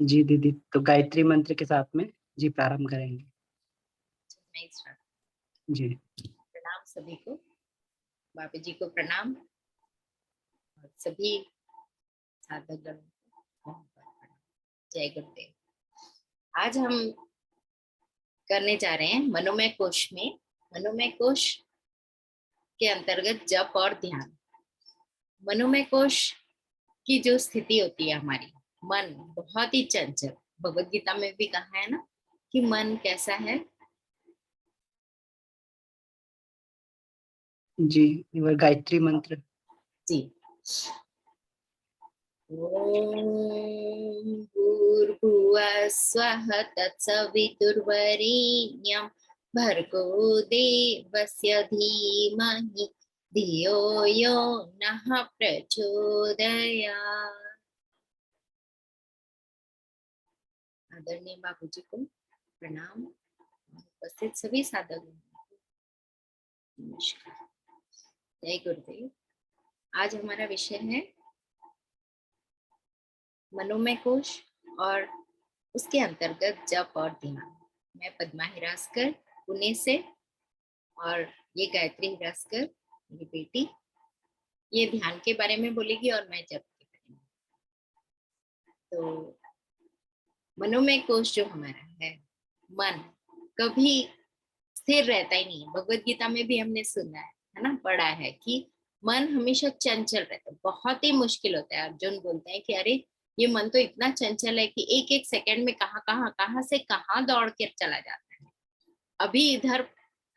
जी दीदी, तो गायत्री मंत्र के साथ में जी प्रारंभ करेंगे। मैं स्टार्ट। जी। प्रणाम सभी को, बाबा जी को प्रणाम और सभी साधकगण को प्रणाम। जय गुरुदेव। आज हम करने जा रहे हैं मनोमय कोश में, मनोमय कोश के अंतर्गत जप और ध्यान। मनोमय कोश की जो स्थिति होती है हमारी, मन बहुत ही चंचल, भगवत गीता में भी कहा है ना कि मन कैसा है। जी, वह गायत्री मंत्र। जी। ॐ भूर्भुवः स्वः तत्सवितुर्वरेण्यं भर्गो देवस्य धीमहि धियो यो नः प्रचोदयात्। आदरणीय बाबूजी को प्रणाम, उपस्थित सभी साधक नमस्कार, जय गुरुदेव। आज हमारा विषय है मनोमय कोश और उसके अंतर्गत जप और ध्यान। मैं पद्मा हिरासकर पुणे से, और ये गायत्री हिरासकर मेरी बेटी, ये ध्यान के बारे में बोलेगी और मैं जप के बारे में। तो मनोमय कोश जो हमारा है, मन कभी स्थिर रहता ही नहीं है। भगवत गीता में भी हमने सुना है ना, पढ़ा है कि मन हमेशा चंचल रहता है, बहुत ही मुश्किल होता है। अर्जुन बोलते हैं कि अरे ये मन तो इतना चंचल है कि एक एक सेकंड में कहाँ से कहाँ दौड़ के चला जाता है। अभी इधर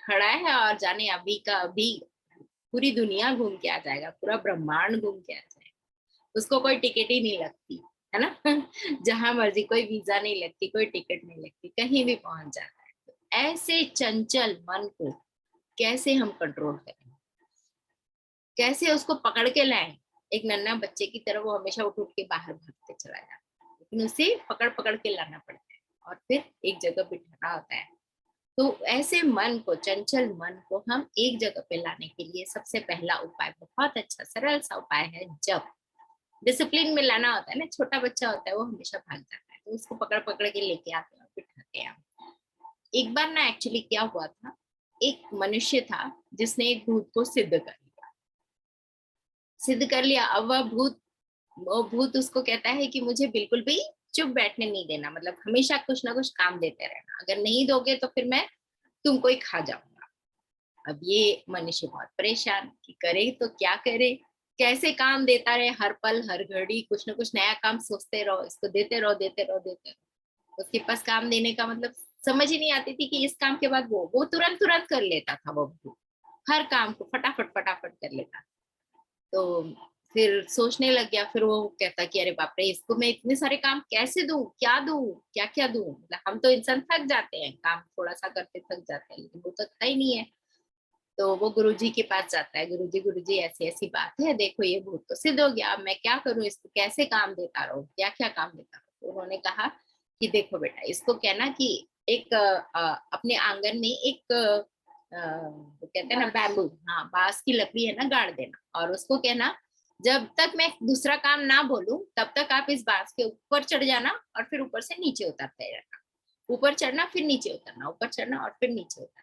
खड़ा है और जाने अभी का अभी पूरी दुनिया घूम के आ जाएगा, पूरा ब्रह्मांड घूम के आ जाएगा। उसको कोई टिकट ही नहीं लगती है ना जहां मर्जी, कोई वीजा नहीं लगती, कोई टिकट नहीं लगती, कहीं भी पहुंच जाता है। तो ऐसे चंचल मन को कैसे हम कंट्रोल करें, कैसे उसको पकड़ के लाएं। एक नन्हा बच्चे की तरह वो हमेशा उठ उठ के बाहर भागते चला जाता है, लेकिन उसे पकड़ पकड़ के लाना पड़ता है और फिर एक जगह बिठाना होता है। तो ऐसे मन को, चंचल मन को हम एक जगह पे लाने के लिए सबसे पहला उपाय, बहुत अच्छा सरल सा उपाय है जप। डिसिप्लिन में लाना होता है ना, छोटा बच्चा होता है वो हमेशा भाग जाता है, तो उसको पकड़ पकड़ के लेके आते हैं और बिठाते हैं। एक बार ना एक्चुअली क्या हुआ था, एक मनुष्य था जिसने एक भूत को सिद्ध कर लिया। अब वह भूत, वो भूत उसको कहता है कि मुझे बिल्कुल भी चुप बैठने नहीं देना, मतलब हमेशा कुछ ना कुछ काम देते रहना, अगर नहीं दोगे तो फिर मैं तुमको ही खा जाऊंगा। अब ये मनुष्य बहुत परेशान कि करे तो क्या करे, कैसे काम देता रहे, हर पल हर घड़ी कुछ ना कुछ नया काम सोचते रहो, इसको देते रहो देते रहो देते रहो। उसके पास काम देने का मतलब समझ ही नहीं आती थी कि इस काम के बाद वो तुरंत तुरंत कर लेता था, वो हर काम को फटाफट फटाफट कर लेता। तो फिर सोचने लग गया, फिर वो कहता कि अरे बाप रे, इसको मैं इतने सारे काम कैसे दूं, क्या दूं, क्या क्या दूं, मतलब हम तो इंसान थक जाते हैं, काम थोड़ा सा करते थक जाते हैं, लेकिन वो थकता ही नहीं है। तो वो गुरुजी के पास जाता है, गुरुजी ऐसी ऐसी बात है, देखो ये भूत तो सिद्ध हो गया, अब मैं क्या करूं, इसको कैसे काम देता रहूं, क्या क्या काम देता रहूं। तो उन्होंने कहा कि देखो बेटा, इसको कहना कि एक अपने आंगन में एक वो कहते हैं ना बैम्बू, हाँ बांस की लकड़ी है ना, गाड़ देना, और उसको कहना जब तक मैं दूसरा काम ना बोलूं तब तक आप इस बांस के ऊपर चढ़ जाना और फिर ऊपर से नीचे उतरते रहना, ऊपर चढ़ना फिर नीचे उतरना, ऊपर चढ़ना और फिर नीचे उतरना।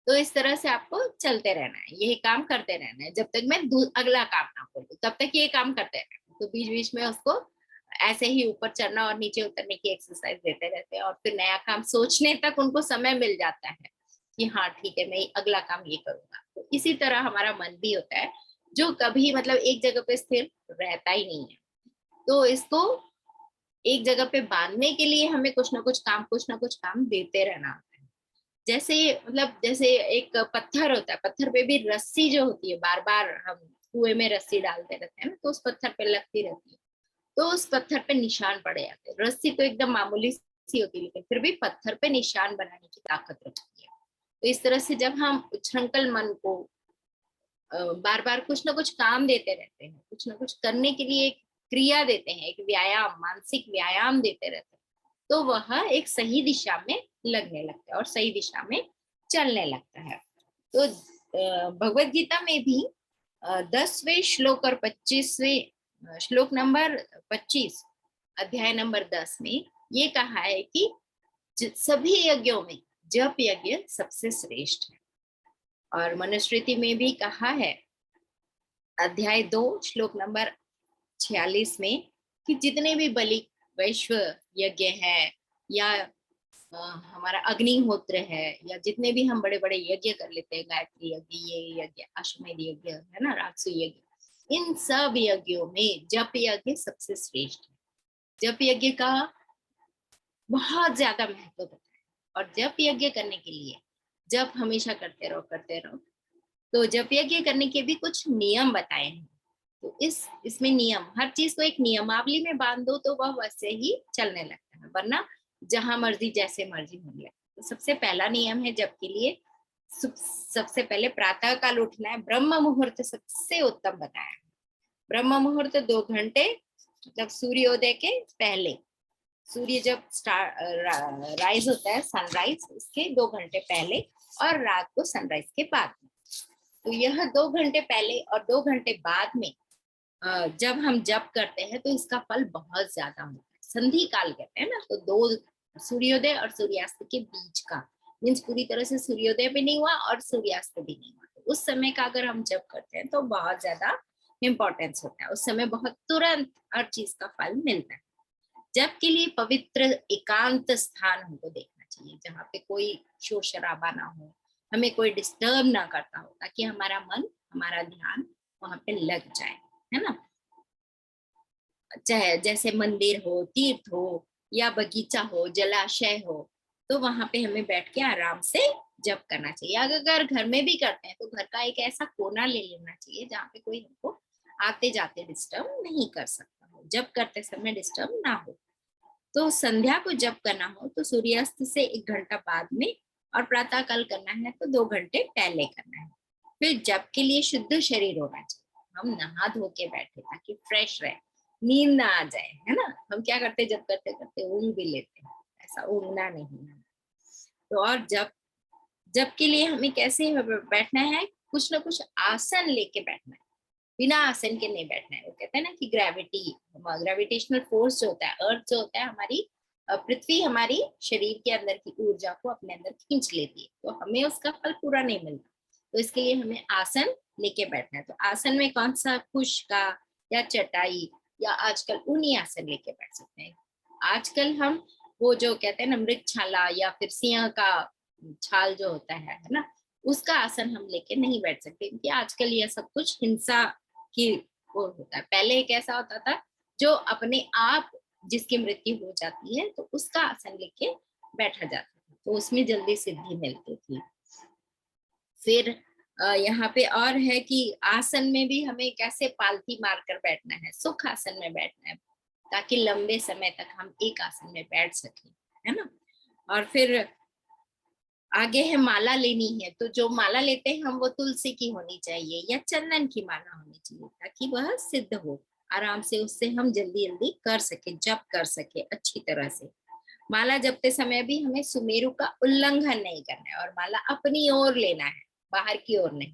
तो इस तरह से आपको चलते रहना है, यही काम करते रहना है, जब तक मैं अगला काम ना बोलूं तब तक ये काम करते रहना। तो बीच बीच में उसको ऐसे ही ऊपर चढ़ना और नीचे उतरने की एक्सरसाइज देते रहते हैं, और फिर नया काम सोचने तक उनको समय मिल जाता है कि हाँ ठीक है, मैं अगला काम ये करूंगा। तो इसी तरह हमारा मन भी होता है, जो कभी मतलब एक जगह पे स्थिर रहता ही नहीं है। तो इसको एक जगह पे बांधने के लिए हमें कुछ ना कुछ काम देते रहना। जैसे मतलब जैसे एक पत्थर होता है, पत्थर पे भी रस्सी जो होती है, बार बार हम कुएं में रस्सी डालते रहते हैं ना, तो उस पत्थर पे लगती रहती है, तो उस पत्थर पे निशान पड़े जाते हैं। रस्सी तो एकदम मामूली सी होती है, लेकिन फिर भी पत्थर पे निशान बनाने की ताकत रखती है। तो इस तरह से जब हम उच्छृंखल मन को बार बार कुछ ना कुछ काम देते रहते हैं, कुछ ना कुछ करने के लिए एक क्रिया देते हैं, एक व्यायाम, मानसिक व्यायाम देते रहते हैं, तो वह एक सही दिशा में लगने लगता है और सही दिशा में चलने लगता है। तो भगवत गीता में भी 10वें श्लोक और 25वें श्लोक नंबर 25 अध्याय नंबर 10 में ये कहा है कि सभी यज्ञों में जप यज्ञ सबसे श्रेष्ठ है। और मनुस्मृति में भी कहा है अध्याय 2 श्लोक नंबर 46 में कि जितने भी बलि वैश्व यज्ञ है या हमारा अग्निहोत्र है या जितने भी हम बड़े बड़े यज्ञ कर लेते हैं, गायत्री यज्ञ, ये यज्ञ, अश्वमेध यज्ञ है ना, राजसु यज्ञ, इन सब यज्ञों में जप यज्ञ सबसे श्रेष्ठ है। जप यज्ञ का बहुत ज्यादा महत्व बताया। और जप यज्ञ करने के लिए जप हमेशा करते रहो। तो जप यज्ञ करने के भी कुछ नियम बताए हैं। तो इसमें नियम, हर चीज को एक नियमावली में बांध दो तो वह वैसे ही चलने लगता है, वरना जहां मर्जी जैसे मर्जी होने लगता है। तो सबसे पहला नियम है जप के लिए, सबसे पहले प्रातः काल उठना है। ब्रह्म मुहूर्त सबसे उत्तम बताया। ब्रह्म मुहूर्त 2 घंटे मतलब सूर्योदय के पहले, सूर्य जब राइज होता है, सनराइज, उसके 2 घंटे पहले और रात को सनराइज के बाद में। तो यह 2 घंटे पहले और 2 घंटे बाद में जब हम जप करते हैं तो इसका फल बहुत ज्यादा होता है। संधि काल कहते हैं ना, तो 2 सूर्योदय और सूर्यास्त के बीच का, मीन्स पूरी तरह से सूर्योदय भी नहीं हुआ और सूर्यास्त भी नहीं हुआ, तो उस समय का अगर हम जप करते हैं तो बहुत ज्यादा इम्पोर्टेंस होता है। उस समय बहुत तुरंत हर चीज का फल मिलता है। जप के लिए पवित्र एकांत स्थान हमको देखना चाहिए, जहाँ पे कोई शोर शराबा ना हो, हमें कोई डिस्टर्ब ना करता हो, ताकि हमारा मन, हमारा ध्यान वहां पे लग जाए, है ना। चाहे जैसे मंदिर हो, तीर्थ हो या बगीचा हो, जलाशय हो, तो वहां पे हमें बैठ के आराम से जप करना चाहिए। अगर घर में भी करते हैं तो घर का एक ऐसा कोना ले लेना चाहिए जहाँ पे कोई हमको आते जाते डिस्टर्ब नहीं कर सकता हो, जप करते समय डिस्टर्ब ना हो। तो संध्या को जप करना हो तो सूर्यास्त से 1 घंटा बाद में, और प्रातः काल करना है तो 2 घंटे पहले करना है। फिर जप के लिए शुद्ध शरीर होना चाहिए। हम नहा धो के बैठे ताकि फ्रेश रहे, नींद ना आ जाए, है ना। हम क्या करते, जब करते करते ऊँग भी लेते हैं, ऐसा ऊँगना नहीं है। तो और जप जप के लिए हमें कैसे बैठना है, कुछ ना कुछ आसन लेके बैठना है, बिना आसन के नहीं बैठना है। वो कहते हैं ना कि ग्रेविटेशनल फोर्स जो होता है, अर्थ जो होता है, हमारी पृथ्वी हमारी शरीर के अंदर की ऊर्जा को अपने अंदर खींच लेती है, तो हमें उसका फल पूरा नहीं मिलता। तो इसके लिए हमें आसन लेके बैठना है। तो आसन में कौन सा, कुश का या चटाई या आजकल ऊनी आसन लेके बैठ सकते हैं। आजकल हम वो जो कहते हैं ना मृगछाला या फिर सिंह का छाल जो होता है ना, उसका आसन हम लेके नहीं बैठ सकते, क्योंकि आजकल यह सब कुछ हिंसा की वो होता है। पहले एक ऐसा होता था जो अपने आप जिसकी मृत्यु हो जाती है तो उसका आसन लेके बैठा जाता था, तो उसमें जल्दी सिद्धि मिलती थी। फिर यहाँ पे और है कि आसन में भी हमें कैसे पालथी मारकर बैठना है, सुख आसन में बैठना है, ताकि लंबे समय तक हम एक आसन में बैठ सके, है ना। और फिर आगे है माला लेनी है, तो जो माला लेते हैं हम वो तुलसी की होनी चाहिए या चंदन की माला होनी चाहिए, ताकि वह सिद्ध हो, आराम से उससे हम जल्दी जल्दी कर सके, जप कर सके अच्छी तरह से। माला जपते समय भी हमें सुमेरु का उल्लंघन नहीं करना है, और माला अपनी ओर लेना है, बाहर की ओर नहीं।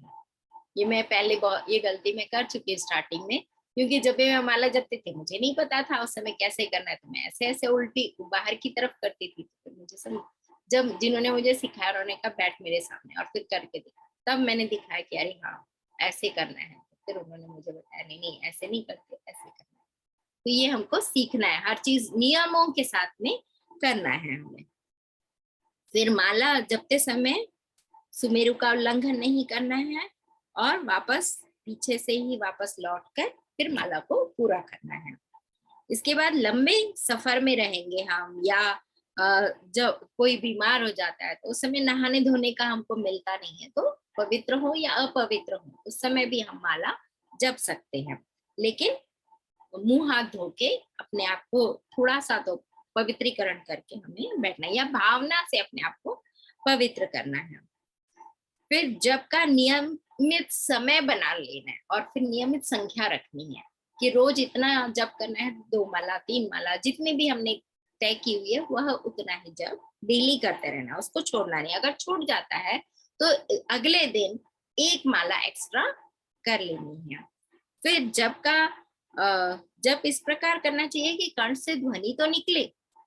ये मैं पहले ये गलती मैं कर चुकी हूँ स्टार्टिंग में, क्योंकि जब भी मैं माला जपती थी मुझे नहीं पता था उस समय कैसे करना है, तो मैं ऐसे ऐसे उल्टी बाहर की तरफ करती थी। तो मुझे सब जब जिन्होंने मुझे सिखाया उन्होंने कहा बैठ मेरे सामने और फिर करके दिखा, तब मैंने दिखाया कि अरे हाँ ऐसे करना है। फिर उन्होंने मुझे बताया नहीं नहीं ऐसे नहीं करते, ऐसे करना है। तो ये हमको सीखना है, हर चीज नियमों के साथ में करना है हमें। फिर माला जपते समय सुमेरु का उल्लंघन नहीं करना है, और वापस पीछे से ही वापस लौटकर फिर माला को पूरा करना है। इसके बाद लंबे सफर में रहेंगे हम, या जब कोई बीमार हो जाता है तो उस समय नहाने धोने का हमको मिलता नहीं है, तो पवित्र हो या अपवित्र हो उस समय भी हम माला जप सकते हैं, लेकिन मुंह हाथ धो के अपने आप को थोड़ा सा तो पवित्रीकरण करके हमें बैठना है, या भावना से अपने आप को पवित्र करना है। फिर जप का नियमित समय बना लेना है, और फिर नियमित संख्या रखनी है कि रोज इतना जप करना है, 2 माला 3 माला जितनी भी हमने तय की हुई है वह उतना ही जप डेली करते रहना, उसको छोड़ना नहीं। अगर छूट जाता है तो अगले दिन 1 माला एक्स्ट्रा कर लेनी है। फिर जप का जब इस प्रकार करना चाहिए कि कंठ से ध्वनि तो निकले,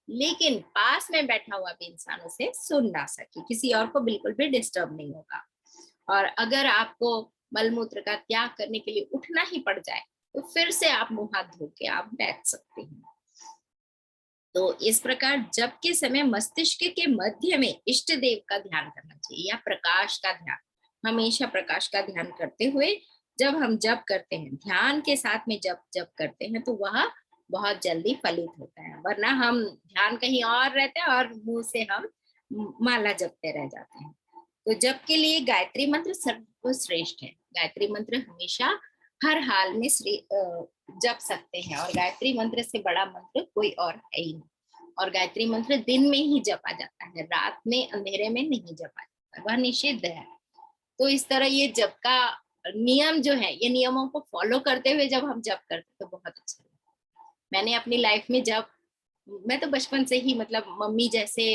लेकिन पास में बैठा हुआ भी इंसान उसे सुन ना सके, किसी और को बिल्कुल भी डिस्टर्ब नहीं होगा। और अगर आपको मलमूत्र का त्याग करने के लिए उठना ही पड़ जाए, तो फिर से आप मुंह हाथ धो के आप बैठ सकते हैं। तो इस प्रकार जप के समय मस्तिष्क के मध्य में इष्ट देव का ध्यान करना चाहिए, या प्रकाश का ध्यान। हमेशा प्रकाश का ध्यान करते हुए जब हम जप करते हैं, ध्यान के साथ में जप जप करते हैं, तो वह बहुत जल्दी फलित होता है। वरना हम ध्यान कहीं और रहते हैं और मुंह से हम माला जपते रह जाते हैं। तो जप के लिए गायत्री मंत्र सर्वश्रेष्ठ है। गायत्री मंत्र हमेशा हर हाल में जप सकते हैं, और गायत्री मंत्र से बड़ा मंत्र कोई और है ही नहीं। और गायत्री मंत्र दिन में ही जपा जाता है, रात में अंधेरे में नहीं जपा जाता, वह निषिद्ध है। तो इस तरह ये जप का नियम जो है, ये नियमों को फॉलो करते हुए जब हम जप करते तो बहुत अच्छा लगता है। मैंने अपनी लाइफ में जब, मैं तो बचपन से ही मतलब मम्मी जैसे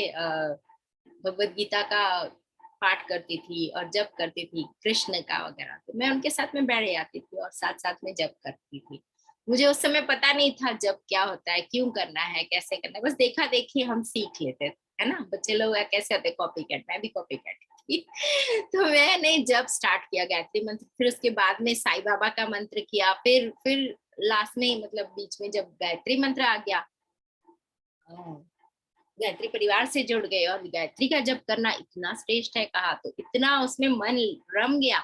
भगवत गीता का पाठ करती थी और जप करती थी, कृष्ण का वगैरह, तो मैं उनके साथ में बैठ जाती थी और साथ साथ में जप करती थी। मुझे उस समय पता नहीं था जप क्या होता है, क्यों करना है, कैसे करना है, बस देखा देखी हम सीख लेते थे, है ना। बच्चे लोग कैसे होते, कॉपी कैट, मैं भी कॉपी कैट थी। तो मैंने जब स्टार्ट किया गायत्री मंत्र, फिर उसके बाद में साईं बाबा का मंत्र किया, फिर लास्ट में मतलब बीच में जब गायत्री मंत्र आ गया, गायत्री परिवार से जुड़ गए और गायत्री का जप करना इतना श्रेष्ठ है कहा, तो इतना उसमें मन रम गया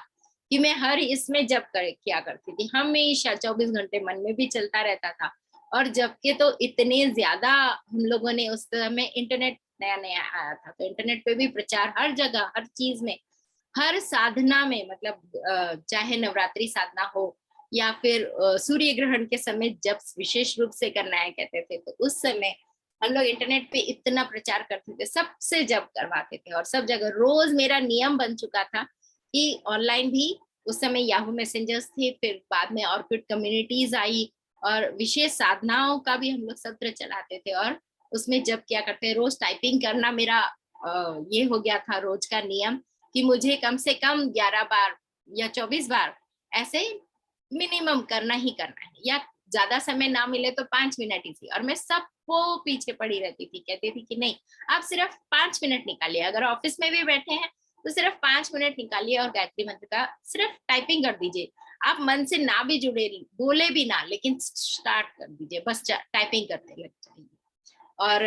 कि मैं हर इसमें जप किया करती थी। हमेशा 24 घंटे मन में भी चलता रहता था। और जब के तो इतने ज्यादा हम लोगों ने, उस समय इंटरनेट नया नया आया था, तो इंटरनेट पे भी प्रचार हर जगह, हर चीज में, हर साधना में, मतलब चाहे नवरात्रि साधना हो या फिर सूर्य ग्रहण के समय जब विशेष रूप से करना है कहते थे, तो उस समय हम लोग इंटरनेट पे इतना प्रचार करते थे, सबसे जब करवाते थे और सब जगह। रोज मेरा नियम बन चुका था कि ऑनलाइन भी, उस समय याहू मैसेंजर्स थे, फिर बाद में ऑर्किड कम्युनिटीज आई, और विशेष साधनाओं का भी हम लोग सत्र चलाते थे और उसमें जब क्या करते, रोज टाइपिंग करना मेरा ये हो गया था रोज का नियम, कि मुझे कम से कम 11 बार या 24 बार ऐसे मिनिमम करना ही करना है, या ज्यादा समय ना मिले तो 5 मिनट ही थी। और मैं सबको पीछे पड़ी रहती थी, कहती थी कि नहीं, आप सिर्फ 5 मिनट निकालिए, अगर ऑफिस में भी बैठे हैं तो सिर्फ 5 मिनट निकालिए और गायत्री मंत्र का सिर्फ टाइपिंग कर दीजिए। आप मन से ना भी जुड़े, बोले भी ना, लेकिन स्टार्ट कर दीजिए, बस टाइपिंग करते लग जाइए। और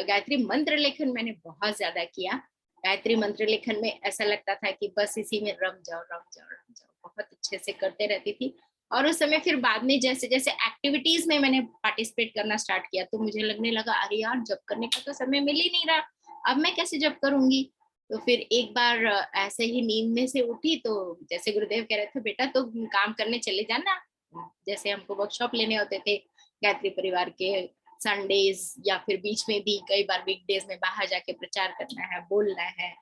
गायत्री मंत्र लेखन मैंने बहुत ज्यादा किया। गायत्री मंत्र लेखन में ऐसा लगता था कि बस इसी में रम जाओ रम जाओ रम जाओ, बहुत अच्छे से करते रहती थी। और उस समय फिर बाद में जैसे जैसे एक्टिविटीज में मैंने पार्टिसिपेट करना स्टार्ट किया, तो मुझे लगने लगा अरे यार, जब करने का तो समय मिल ही नहीं रहा, अब मैं कैसे जब करूंगी। तो फिर एक बार ऐसे ही नींद में से उठी, तो जैसे गुरुदेव कह रहे थे, बेटा तो काम करने चले जाना, जैसे हमको वर्कशॉप लेने होते थे गायत्री परिवार के, संडेज या फिर बीच में भी कई बार वीकडेज में बाहर जाके प्रचार करना है, बोलना है,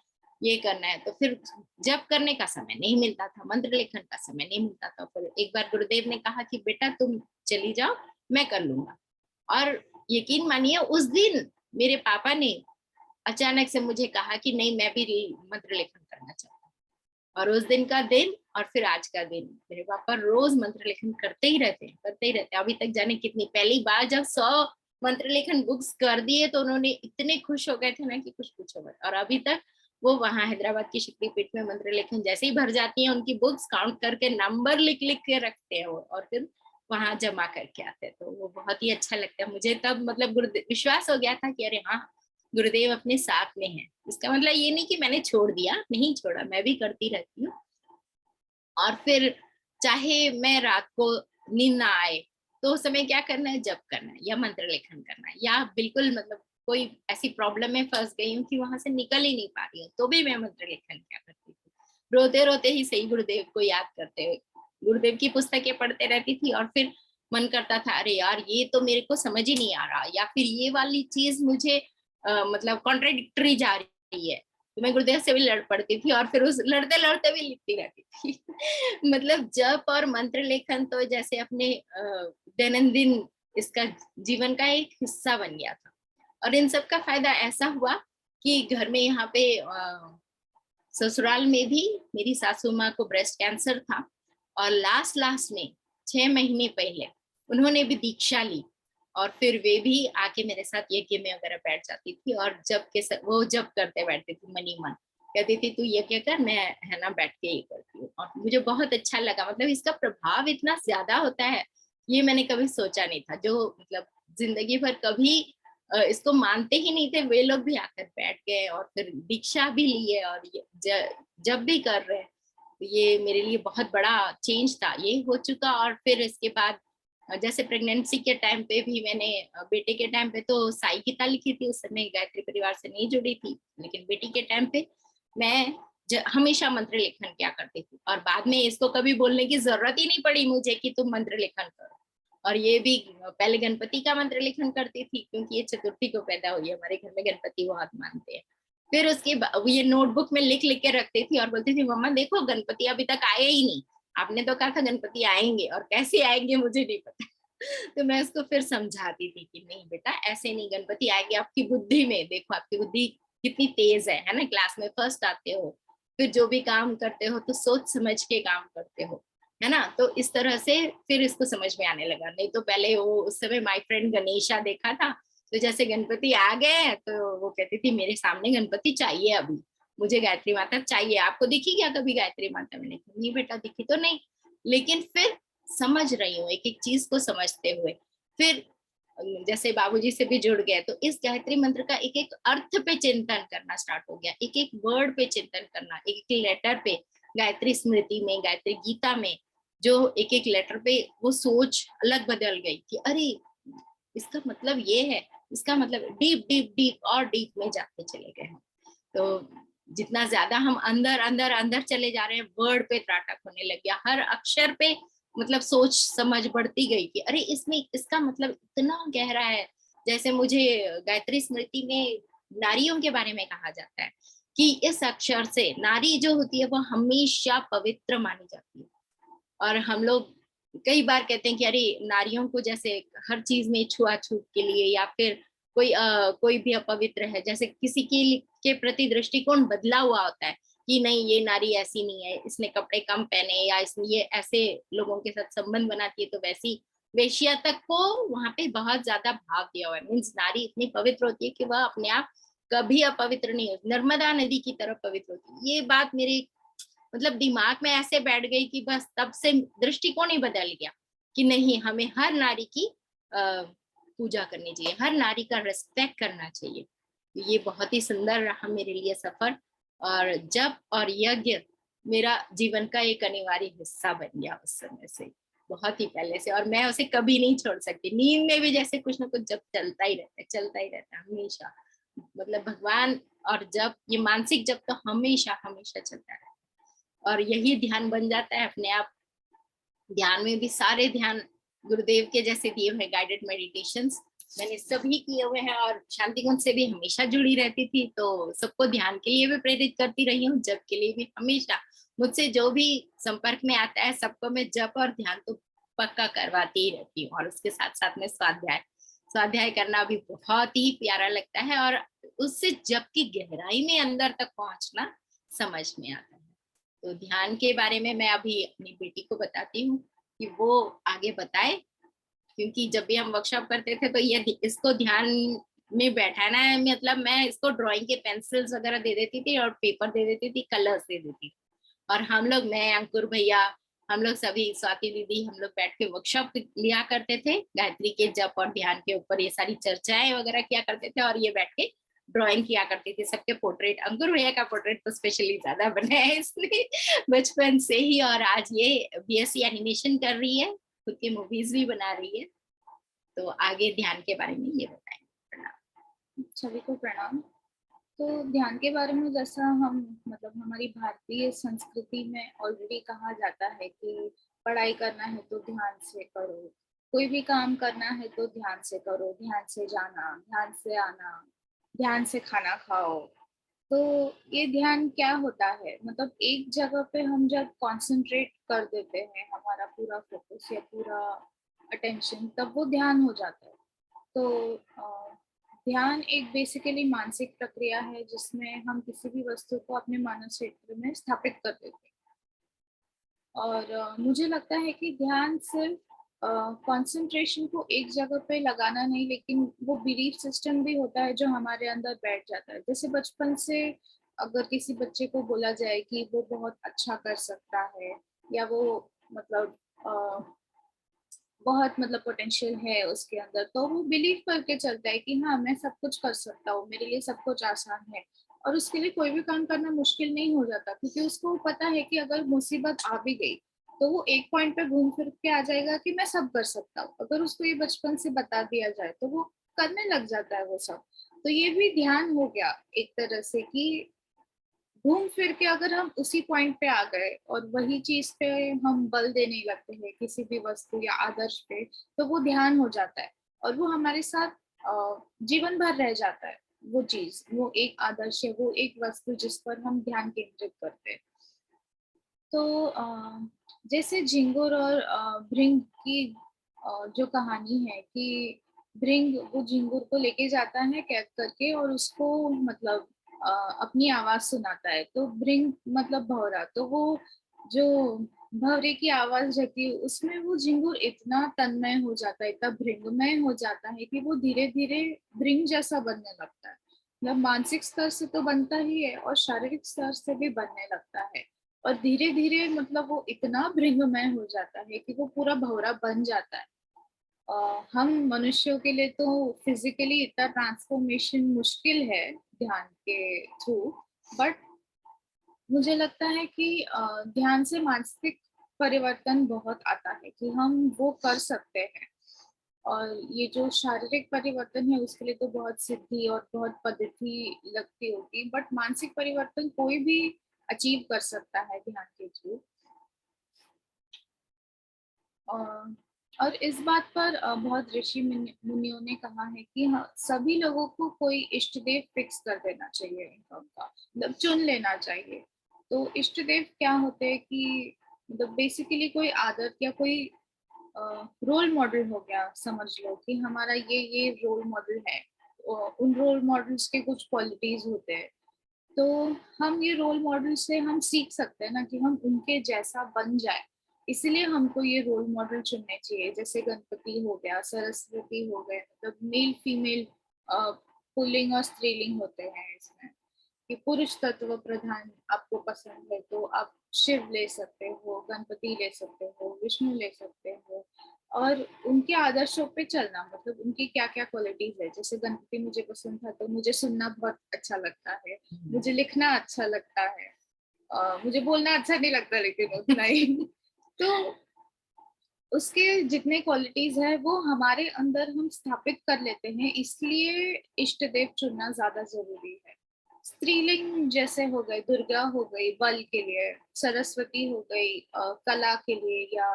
ये करना है। तो फिर जब करने का समय नहीं मिलता था, मंत्र लेखन का समय नहीं मिलता था। फिर एक बार गुरुदेव ने कहा कि बेटा तुम चली जाओ, मैं कर लूंगा। और यकीन मानिए, उस दिन मेरे पापा ने अचानक से मुझे कहा कि नहीं, मैं भी मंत्र लेखन करना चाहता हूँ। और उस दिन का दिन और फिर आज का दिन, मेरे पापा रोज मंत्र लेखन करते ही रहते हैं, करते ही रहते हैं। अभी तक जाने कितनी, पहली बार जब 100 मंत्र लेखन बुक्स कर दिए तो उन्होंने इतने खुश हो गए थे ना कि कुछ पूछो मत। और अभी तक वो वहां हैदराबाद की शक्तिपीठ में मंत्र लेखन जैसे ही भर जाती है, उनकी बुक्स काउंट करके नंबर लिख लिख के रखते हैं वो, और फिर वहां जमा करके आते हैं। तो वो बहुत ही अच्छा लगता है मुझे। तब मतलब विश्वास हो गया था कि अरे हाँ, गुरुदेव अपने साथ में है। इसका मतलब ये नहीं कि मैंने छोड़ दिया, नहीं छोड़ा, मैं भी करती रहती हूँ। और फिर चाहे मैं रात को नींद ना आए, तो उस समय क्या करना है, जप करना है या मंत्र लेखन करना है, या बिल्कुल मतलब कोई ऐसी प्रॉब्लम में फंस गई हूँ कि वहां से निकल ही नहीं पा रही हूँ, तो भी मैं मंत्र लेखन क्या करती थी, रोते रोते ही सही गुरुदेव को याद करते हुए गुरुदेव की पुस्तकें पढ़ते रहती थी। और फिर मन करता था अरे यार, ये तो मेरे को समझ ही नहीं आ रहा, या फिर ये वाली चीज मुझे मतलब कॉन्ट्राडिक्टरी जा रही है, तो मैं गुरुदेव से भी लड़ पड़ती थी और फिर उस लड़ते लड़ते भी लिखती रहती थी। मतलब जप और मंत्र लेखन तो जैसे अपने दैनंदिन इसका जीवन का एक हिस्सा बन गया था। और इन सब का फायदा ऐसा हुआ कि घर में यहाँ पे ससुराल में भी मेरी सासू माँ को ब्रेस्ट कैंसर था, और लास्ट में 6 महीने पहले उन्होंने भी दीक्षा ली और फिर वे भी आके मेरे साथ यज्ञ में वगैरह बैठ जाती थी और वो जब करते बैठती थी मनी मन, कहती थी तू यज्ञ कर, मैं है ना बैठ के ये करती हूँ। और मुझे बहुत अच्छा लगा, मतलब इसका प्रभाव इतना ज्यादा होता है, ये मैंने कभी सोचा नहीं था। जो मतलब जिंदगी भर कभी इसको मानते ही नहीं थे, वे लोग भी आकर बैठ गए और फिर दीक्षा भी लिए और जब भी कर रहे हैं, तो ये मेरे लिए बहुत बड़ा चेंज था, ये हो चुका। और फिर इसके बाद जैसे प्रेगनेंसी के टाइम पे भी मैंने बेटे के टाइम पे तो साई गीता लिखी थी, उस समय गायत्री परिवार से नहीं जुड़ी थी, लेकिन बेटी के टाइम पे मैं हमेशा मंत्र लेखन किया करती थी और बाद में इसको कभी बोलने की जरूरत ही नहीं पड़ी मुझे कि तुम मंत्र लेखन करो। और ये भी पहले गणपति का मंत्र लेखन करती थी क्योंकि ये चतुर्थी को पैदा हुई है, हमारे घर में गणपति बहुत मानते हैं। फिर उसके ये नोटबुक में लिख लिख के रखती थी और बोलती थी मम्मा देखो गणपति अभी तक आए ही नहीं, आपने तो कहा था गणपति आएंगे और कैसे आएंगे मुझे नहीं पता। तो मैं उसको फिर समझाती थी कि नहीं बेटा ऐसे नहीं, गणपति आएंगे आपकी बुद्धि में, देखो आपकी बुद्धि कितनी तेज है ना, क्लास में फर्स्ट आते हो, फिर जो भी काम करते हो तो सोच समझ के काम करते हो, है ना। तो इस तरह से फिर इसको समझ में आने लगा। नहीं तो पहले वो उस समय माय फ्रेंड गणेशा देखा था, तो जैसे गणपति आ गए तो वो कहती थी मेरे सामने गणपति चाहिए, अभी मुझे गायत्री माता चाहिए, आपको दिखी क्या कभी गायत्री माता? मैंने कहा नहीं बेटा दिखी तो नहीं, लेकिन फिर समझ रही हूँ एक एक चीज को समझते हुए। फिर जैसे बाबूजी से भी जुड़ गए तो इस गायत्री मंत्र का एक एक अर्थ पे चिंतन करना स्टार्ट हो गया, एक एक वर्ड पे चिंतन करना, एक एक लेटर पे। गायत्री स्मृति में, गायत्री गीता में जो एक एक लेटर पे वो सोच अलग बदल गई कि अरे इसका मतलब ये है, इसका मतलब डीप डीप डीप और डीप में जाते चले गए हम। तो जितना ज्यादा हम अंदर अंदर अंदर चले जा रहे हैं, वर्ड पे त्राटक होने लग गया, हर अक्षर पे मतलब सोच समझ बढ़ती गई कि अरे इसमें इसका मतलब इतना गहरा है। जैसे मुझे गायत्री स्मृति में नारियों के बारे में कहा जाता है कि इस अक्षर से नारी जो होती है वो हमेशा पवित्र मानी जाती है। और हम लोग कई बार कहते हैं कि अरे नारियों को जैसे हर चीज में छुआछूत के लिए या फिर कोई भी अपवित्र है, जैसे किसी के प्रति दृष्टिकोण बदला हुआ होता है कि नहीं ये नारी ऐसी नहीं है, इसने कपड़े कम पहने या इसने ये ऐसे लोगों के साथ संबंध बनाती है, तो वैसी वेश्या तक को वहां पे बहुत ज्यादा भाव दिया हुआ है। मीन्स नारी इतनी पवित्र होती है कि वह अपने आप कभी अपवित्र नहीं होती, नर्मदा नदी की तरह पवित्र होती है। ये बात मेरे मतलब दिमाग में ऐसे बैठ गई कि बस तब से दृष्टिकोण ही बदल गया कि नहीं हमें हर नारी की पूजा करनी चाहिए, हर नारी का रिस्पेक्ट करना चाहिए। ये बहुत ही सुंदर रहा मेरे लिए सफर, और जब और यज्ञ मेरा जीवन का एक अनिवार्य हिस्सा बन गया उस समय से, बहुत ही पहले से, और मैं उसे कभी नहीं छोड़ सकती। नींद में भी जैसे कुछ ना कुछ जब चलता ही रहता है, चलता ही रहता है हमेशा, मतलब भगवान और जब ये मानसिक जब तो हमेशा हमेशा चलता है और यही ध्यान बन जाता है अपने आप। ध्यान में भी सारे ध्यान गुरुदेव के जैसे दिए हुए गाइडेड मेडिटेशंस मैंने सभी किए हुए हैं, और शांति कुंज से भी हमेशा जुड़ी रहती थी, तो सबको ध्यान के लिए भी प्रेरित करती रही हूँ, जप के लिए भी हमेशा। मुझसे जो भी संपर्क में आता है सबको मैं जप और ध्यान तो पक्का करवाती ही रहती हूँ, और उसके साथ साथ में स्वाध्याय स्वाध्याय करना भी बहुत ही प्यारा लगता है, और उससे जप की गहराई में अंदर तक पहुंचना समझ में आता है। तो ध्यान के बारे में मैं अभी अपनी बेटी को बताती हूँ कि वो आगे बताए, क्योंकि जब भी हम वर्कशॉप करते थे तो ये इसको ध्यान में बैठाना है, मतलब मैं इसको ड्राइंग के पेंसिल्स वगैरह दे देती थी और पेपर दे देती थी, कलर्स दे देती थी, और हम लोग, मैं, अंकुर भैया, हम लोग सभी, स्वाति दीदी, हम लोग बैठ के वर्कशॉप लिया करते थे गायत्री के जप और ध्यान के ऊपर, ये सारी चर्चाएं वगैरह किया करते थे, और ये बैठ के ड्राइंग किया करती थी सबके पोर्ट्रेट। अंकुर भैया का पोर्ट्रेट तो स्पेशली ज्यादा बनाया है इसने बचपन से ही, और आज ये बीएससी एनिमेशन कर रही है, खुद की मूवीज भी बना रही है। तो आगे ध्यान के बारे में ये बताएंगे। प्रणाम। सभी को प्रणाम। तो ध्यान के बारे में जैसा हम मतलब हमारी भारतीय संस्कृति में ऑलरेडी कहा जाता है कि पढ़ाई करना है तो ध्यान से करो, कोई भी काम करना है तो ध्यान से करो, ध्यान से जाना, ध्यान से आना, ध्यान से खाना खाओ। तो ये ध्यान क्या होता है, मतलब एक जगह पे हम जब कंसंट्रेट कर देते हैं हमारा पूरा फोकस या पूरा अटेंशन, तब वो ध्यान हो जाता है। तो ध्यान एक बेसिकली मानसिक प्रक्रिया है जिसमें हम किसी भी वस्तु को अपने मानस क्षेत्र में स्थापित कर देते हैं। और मुझे लगता है कि ध्यान सिर्फ कंसंट्रेशन को एक जगह पे लगाना नहीं, लेकिन वो बिलीफ सिस्टम भी होता है जो हमारे अंदर बैठ जाता है। जैसे बचपन से अगर किसी बच्चे को बोला जाए कि वो बहुत अच्छा कर सकता है, या वो मतलब बहुत मतलब पोटेंशियल है उसके अंदर, तो वो बिलीव करके चलता है कि हाँ मैं सब कुछ कर सकता हूँ, मेरे लिए सब कुछ आसान है। और उसके लिए कोई भी काम करना मुश्किल नहीं हो जाता, क्योंकि उसको पता है कि अगर मुसीबत आ भी गई तो वो एक पॉइंट पे घूम फिर के आ जाएगा कि मैं सब कर सकता हूँ। अगर उसको ये बचपन से बता दिया जाए तो वो करने लग जाता है वो सब। तो ये भी ध्यान हो गया एक तरह से कि घूम फिर के अगर हम उसी पॉइंट पे आ गए और वही चीज पे हम बल देने लगते हैं, किसी भी वस्तु या आदर्श पे, तो वो ध्यान हो जाता है और वो हमारे साथ जीवन भर रह जाता है। वो चीज, वो एक आदर्श है, वो एक वस्तु जिस पर हम ध्यान केंद्रित करते हैं। तो जैसे झिंगुर और भृंग की जो कहानी है कि भृंग वो झिंगुर को लेके जाता है कैद करके और उसको मतलब अपनी आवाज सुनाता है। तो भृंग मतलब भौरा, तो वो जो भौरे की आवाज रहती है उसमें वो झिंगुर इतना तन्मय हो जाता है, इतना भृंगमय हो जाता है कि वो धीरे धीरे भृंग जैसा बनने लगता है। मतलब मानसिक स्तर से तो बनता ही है और शारीरिक स्तर से भी बनने लगता है। और धीरे धीरे मतलब वो इतना भृंगमय हो जाता है कि वो पूरा भौरा बन जाता है। हम मनुष्यों के लिए तो फिजिकली इतना ट्रांसफॉर्मेशन मुश्किल है ध्यान के थ्रू, बट मुझे लगता है कि ध्यान से मानसिक परिवर्तन बहुत आता है कि हम वो कर सकते हैं। और ये जो शारीरिक परिवर्तन है उसके लिए तो बहुत सिद्धि और बहुत पद्धति लगती होगी, बट मानसिक परिवर्तन कोई भी अचीव कर सकता है ध्यान के थ्रू। और और इस बात पर बहुत ऋषि मुनियों ने कहा है कि हाँ, सभी लोगों को कोई इष्ट देव फिक्स कर देना चाहिए, उनका मतलब चुन लेना चाहिए। तो इष्ट देव क्या होते हैं कि मतलब बेसिकली कोई आदत या कोई रोल मॉडल हो गया, समझ लो कि हमारा ये रोल मॉडल है। उन रोल मॉडल्स के कुछ क्वालिटीज होते हैं, तो हम ये रोल मॉडल से हम सीख सकते हैं ना कि हम उनके जैसा बन जाए। इसलिए हमको ये रोल मॉडल चुनने चाहिए। जैसे गणपति हो गया, सरस्वती हो गए, मतलब मेल फीमेल पुल्लिंग और स्त्रीलिंग होते हैं इसमें। कि पुरुष तत्व प्रधान आपको पसंद है तो आप शिव ले सकते हो, गणपति ले सकते हो, विष्णु ले सकते हो। और उनके आदर्शों पे चलना, मतलब उनकी क्या क्या क्वालिटीज है। जैसे गणपति मुझे पसंद था तो मुझे सुनना बहुत अच्छा लगता है, मुझे लिखना अच्छा लगता है, मुझे बोलना अच्छा नहीं लगता लेकिन उतना ही तो उसके जितने क्वालिटीज है वो हमारे अंदर हम स्थापित कर लेते हैं, इसलिए इष्ट देव चुनना ज्यादा जरूरी है। स्त्रीलिंग जैसे हो गए, दुर्गा हो गई बल के लिए, सरस्वती हो गई कला के लिए, या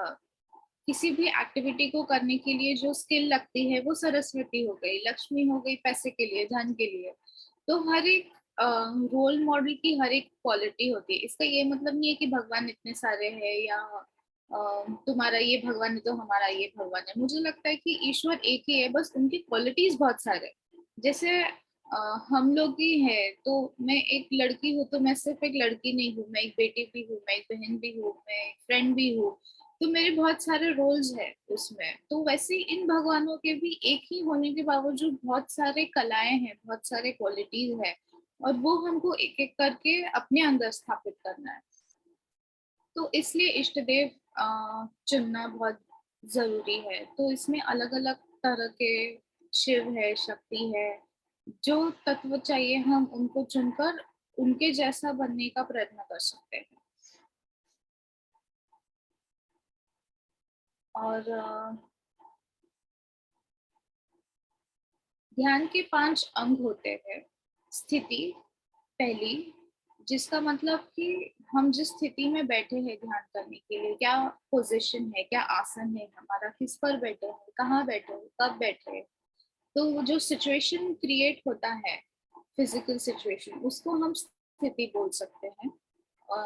किसी भी एक्टिविटी को करने के लिए जो स्किल लगती है वो सरस्वती हो गई, लक्ष्मी हो गई पैसे के लिए, धन के लिए। तो हर एक रोल मॉडल की हर एक क्वालिटी होती है। इसका ये मतलब नहीं है कि भगवान इतने सारे हैं या तुम्हारा ये भगवान है तो हमारा ये भगवान है। मुझे लगता है कि ईश्वर एक ही है, बस उनकी क्वालिटीज बहुत सारे। जैसे हम लोग ही है, तो मैं एक लड़की हूँ तो मैं सिर्फ एक लड़की नहीं हूँ, मैं एक बेटी भी हूँ, मैं एक बहन भी हूँ, मैं एक फ्रेंड भी हूँ। तो मेरे बहुत सारे रोल्स हैं उसमें। तो वैसे इन भगवानों के भी एक ही होने के बावजूद बहुत सारे कलाएं हैं, बहुत सारे क्वालिटीज है, और वो हमको एक एक करके अपने अंदर स्थापित करना है। तो इसलिए इष्ट देव चुनना बहुत जरूरी है। तो इसमें अलग अलग तरह के शिव है, शक्ति है, जो तत्व चाहिए हम उनको चुनकर उनके जैसा बनने का प्रयत्न कर सकते हैं। और ध्यान के 5 अंग होते हैं। स्थिति पहली, जिसका मतलब कि हम जिस स्थिति में बैठे हैं ध्यान करने के लिए, क्या पोजीशन है, क्या आसन है हमारा, किस पर बैठे हैं, कहाँ बैठे हैं, कब बैठे हैं। तो वो जो सिचुएशन क्रिएट होता है, फिजिकल सिचुएशन, उसको हम स्थिति बोल सकते हैं।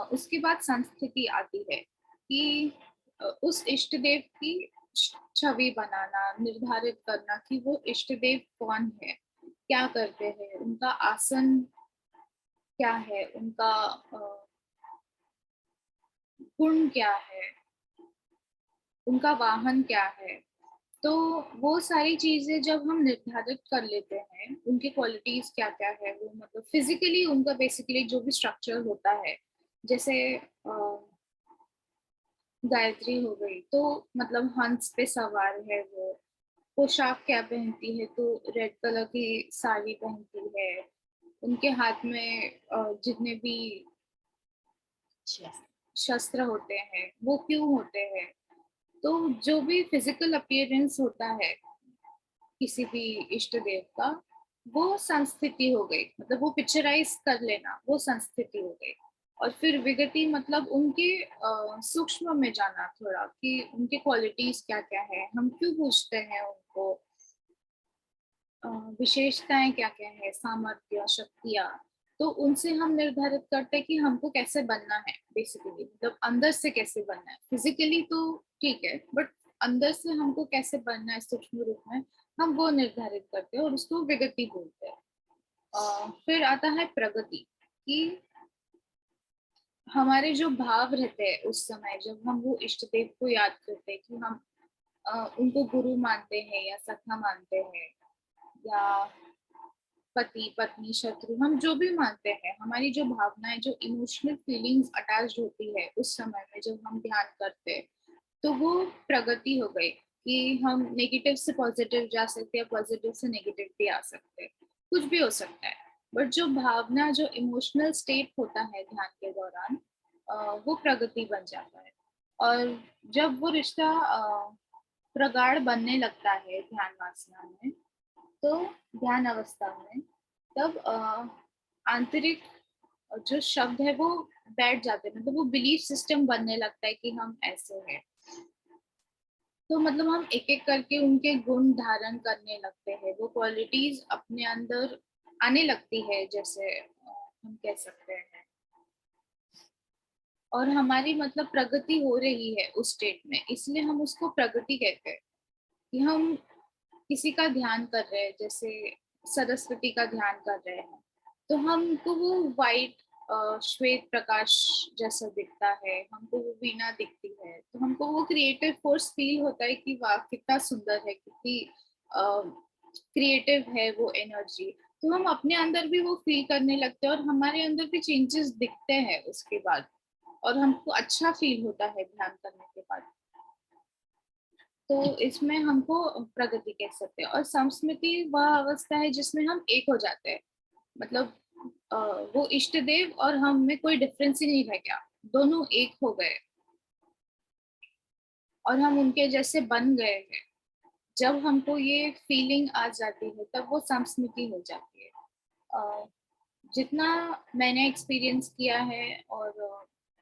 उसके बाद संस्कृति आती है कि उस इष्ट देव की छवि बनाना, निर्धारित करना कि वो इष्ट देव कौन है, क्या करते हैं, उनका आसन क्या है, उनका गुण क्या है, उनका वाहन क्या है। तो वो सारी चीजें जब हम निर्धारित कर लेते हैं, उनकी क्वालिटीज क्या क्या है, वो मतलब फिजिकली उनका बेसिकली जो भी स्ट्रक्चर होता है, जैसे गायत्री हो गई तो मतलब हंस पे सवार है वो। पोशाक क्या पहनती है, तो रेड कलर की साड़ी पहनती है। उनके हाथ में जितने भी शस्त्र होते हैं वो क्यों होते हैं। तो जो भी फिजिकल अपीयरेंस होता है किसी भी इष्ट देव का, वो संस्थिति हो गई, मतलब वो पिक्चराइज कर लेना, वो संस्थिति हो गई। और फिर विगति मतलब उनके सूक्ष्म में जाना थोड़ा, कि उनके क्वालिटीज क्या क्या है, हम क्यों पूछते हैं उनको, विशेषताएं क्या क्या है, सामर्थ्य, शक्तियां। तो उनसे हम निर्धारित करते हैं कि हमको कैसे बनना है बेसिकली, मतलब अंदर से कैसे बनना है। फिजिकली तो ठीक है, बट अंदर से हमको कैसे बनना है सूक्ष्म रूप में, हम वो निर्धारित करते हैं और उसको विगति बोलते हैं। फिर आता है प्रगति, कि हमारे जो भाव रहते हैं उस समय जब हम वो इष्ट देव को याद करते हैं, कि हम उनको गुरु मानते हैं या सखा मानते हैं, या पति पत्नी शत्रु, हम जो भी मानते हैं, हमारी जो भावनाएं, जो इमोशनल फीलिंग्स अटैच्ड होती है उस समय में जब हम ध्यान करते हैं, तो वो प्रगति हो गई। कि हम नेगेटिव से पॉजिटिव जा सकते हैं, पॉजिटिव से नेगेटिव भी आ सकते हैं, कुछ भी हो सकता है। बट जो भावना, जो इमोशनल स्टेट होता है ध्यान के दौरान, वो प्रगति बन जाता है। और जब वो रिश्ता प्रगाढ़ बनने लगता है ध्यान वासना में, तो ध्यान अवस्था में, तब आंतरिक जो शब्द है वो बैठ जाते हैं, मतलब वो बिलीफ सिस्टम बनने लगता है कि हम ऐसे हैं। तो मतलब हम एक एक करके उनके गुण धारण करने लगते हैं, वो क्वालिटीज अपने अंदर आने लगती है, जैसे हम कह सकते हैं। और हमारी मतलब प्रगति हो रही है उस स्टेट में, इसलिए हम उसको प्रगति कहते हैं। कि हम किसी का ध्यान कर रहे हैं, जैसे सरस्वती का ध्यान कर रहे हैं, तो हमको वो वाइट श्वेत प्रकाश जैसा दिखता है, हमको वो वीणा दिखती है, तो हमको वो क्रिएटिव फोर्स फील होता है कि वाह कितना सुंदर है, कितनी क्रिएटिव है वो एनर्जी। तो हम अपने अंदर भी वो फील करने लगते हैं और हमारे अंदर भी चेंजेस दिखते हैं उसके बाद, और हमको अच्छा फील होता है ध्यान करने के बाद। तो इसमें हमको प्रगति कह सकते हैं। और संस्मृति वह अवस्था है जिसमें हम एक हो जाते हैं, मतलब वो इष्ट देव और हम में कोई डिफरेंस ही नहीं रह गया, दोनों एक हो गए और हम उनके जैसे बन गए हैं। जब हमको ये फीलिंग आ जाती है तब वो संस्मृति हो जाती है। जितना मैंने एक्सपीरियंस किया है और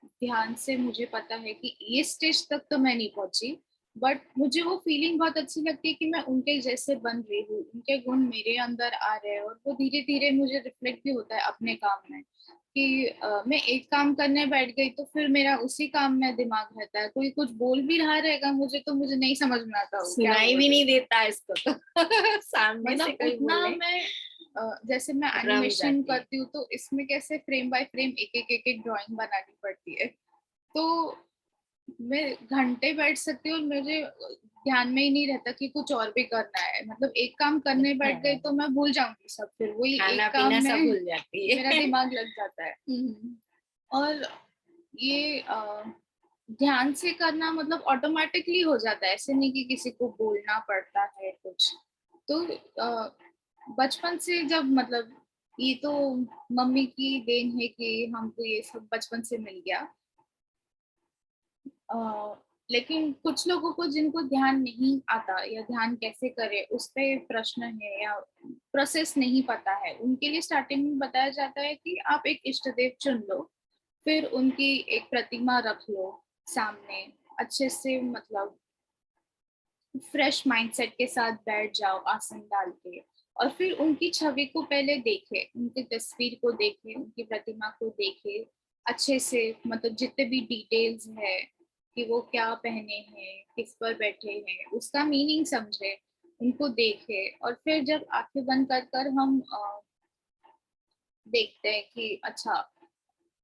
ध्यान से मुझे पता है कि ये स्टेज तक तो मैं नहीं पहुंची, बट मुझे वो फीलिंग बहुत अच्छी लगती है कि मैं उनके जैसे बन रही हूँ, उनके गुण मेरे अंदर आ रहे हैं, और वो धीरे धीरे मुझे रिफ्लेक्ट भी होता है अपने काम में। कि मैं एक काम करने बैठ गई तो फिर मेरा उसी काम में दिमाग रहता है, कोई कुछ बोल भी रहा रहेगा मुझे तो मुझे नहीं समझ में आता, वो क्या सुनाई बोल भी रही नहीं है। देता इसको तो सामने से मतलब कोई उतना बोले मैं जैसे मैं रम एनिमेशन जाती है। करती हूँ तो इसमें कैसे फ्रेम बाय फ्रेम एक एक ड्राइंग बनानी पड़ती है। तो मैं घंटे बैठ सकती हूँ और मुझे ध्यान में ही नहीं रहता कि कुछ और भी करना है, मतलब एक काम करने बैठ गई तो मैं भूल जाऊंगी सब, फिर वही खाना एक काम पीना सब में भूल जाती मेरा है। दिमाग लग जाता है। और ये ध्यान से करना मतलब ऑटोमेटिकली हो जाता है, ऐसे नहीं कि किसी को बोलना पड़ता है कुछ। तो बचपन से जब मतलब ये तो मम्मी की देन है कि हमको ये सब बचपन से मिल गया। लेकिन कुछ लोगों को जिनको ध्यान नहीं आता या ध्यान कैसे करे उस पे प्रश्न है या प्रोसेस नहीं पता है, उनके लिए स्टार्टिंग में बताया जाता है कि आप एक इष्ट देव चुन लो, फिर उनकी एक प्रतिमा रख लो सामने, अच्छे से मतलब फ्रेश माइंडसेट के साथ बैठ जाओ आसन डाल के, और फिर उनकी छवि को पहले देखे, उनकी तस्वीर को देखे, उनकी प्रतिमा को देखे अच्छे से, मतलब जितने भी डिटेल्स है कि वो क्या पहने हैं, किस पर बैठे हैं, उसका मीनिंग समझे, उनको देखे। और फिर जब आंखें बंद कर कर हम देखते हैं कि अच्छा,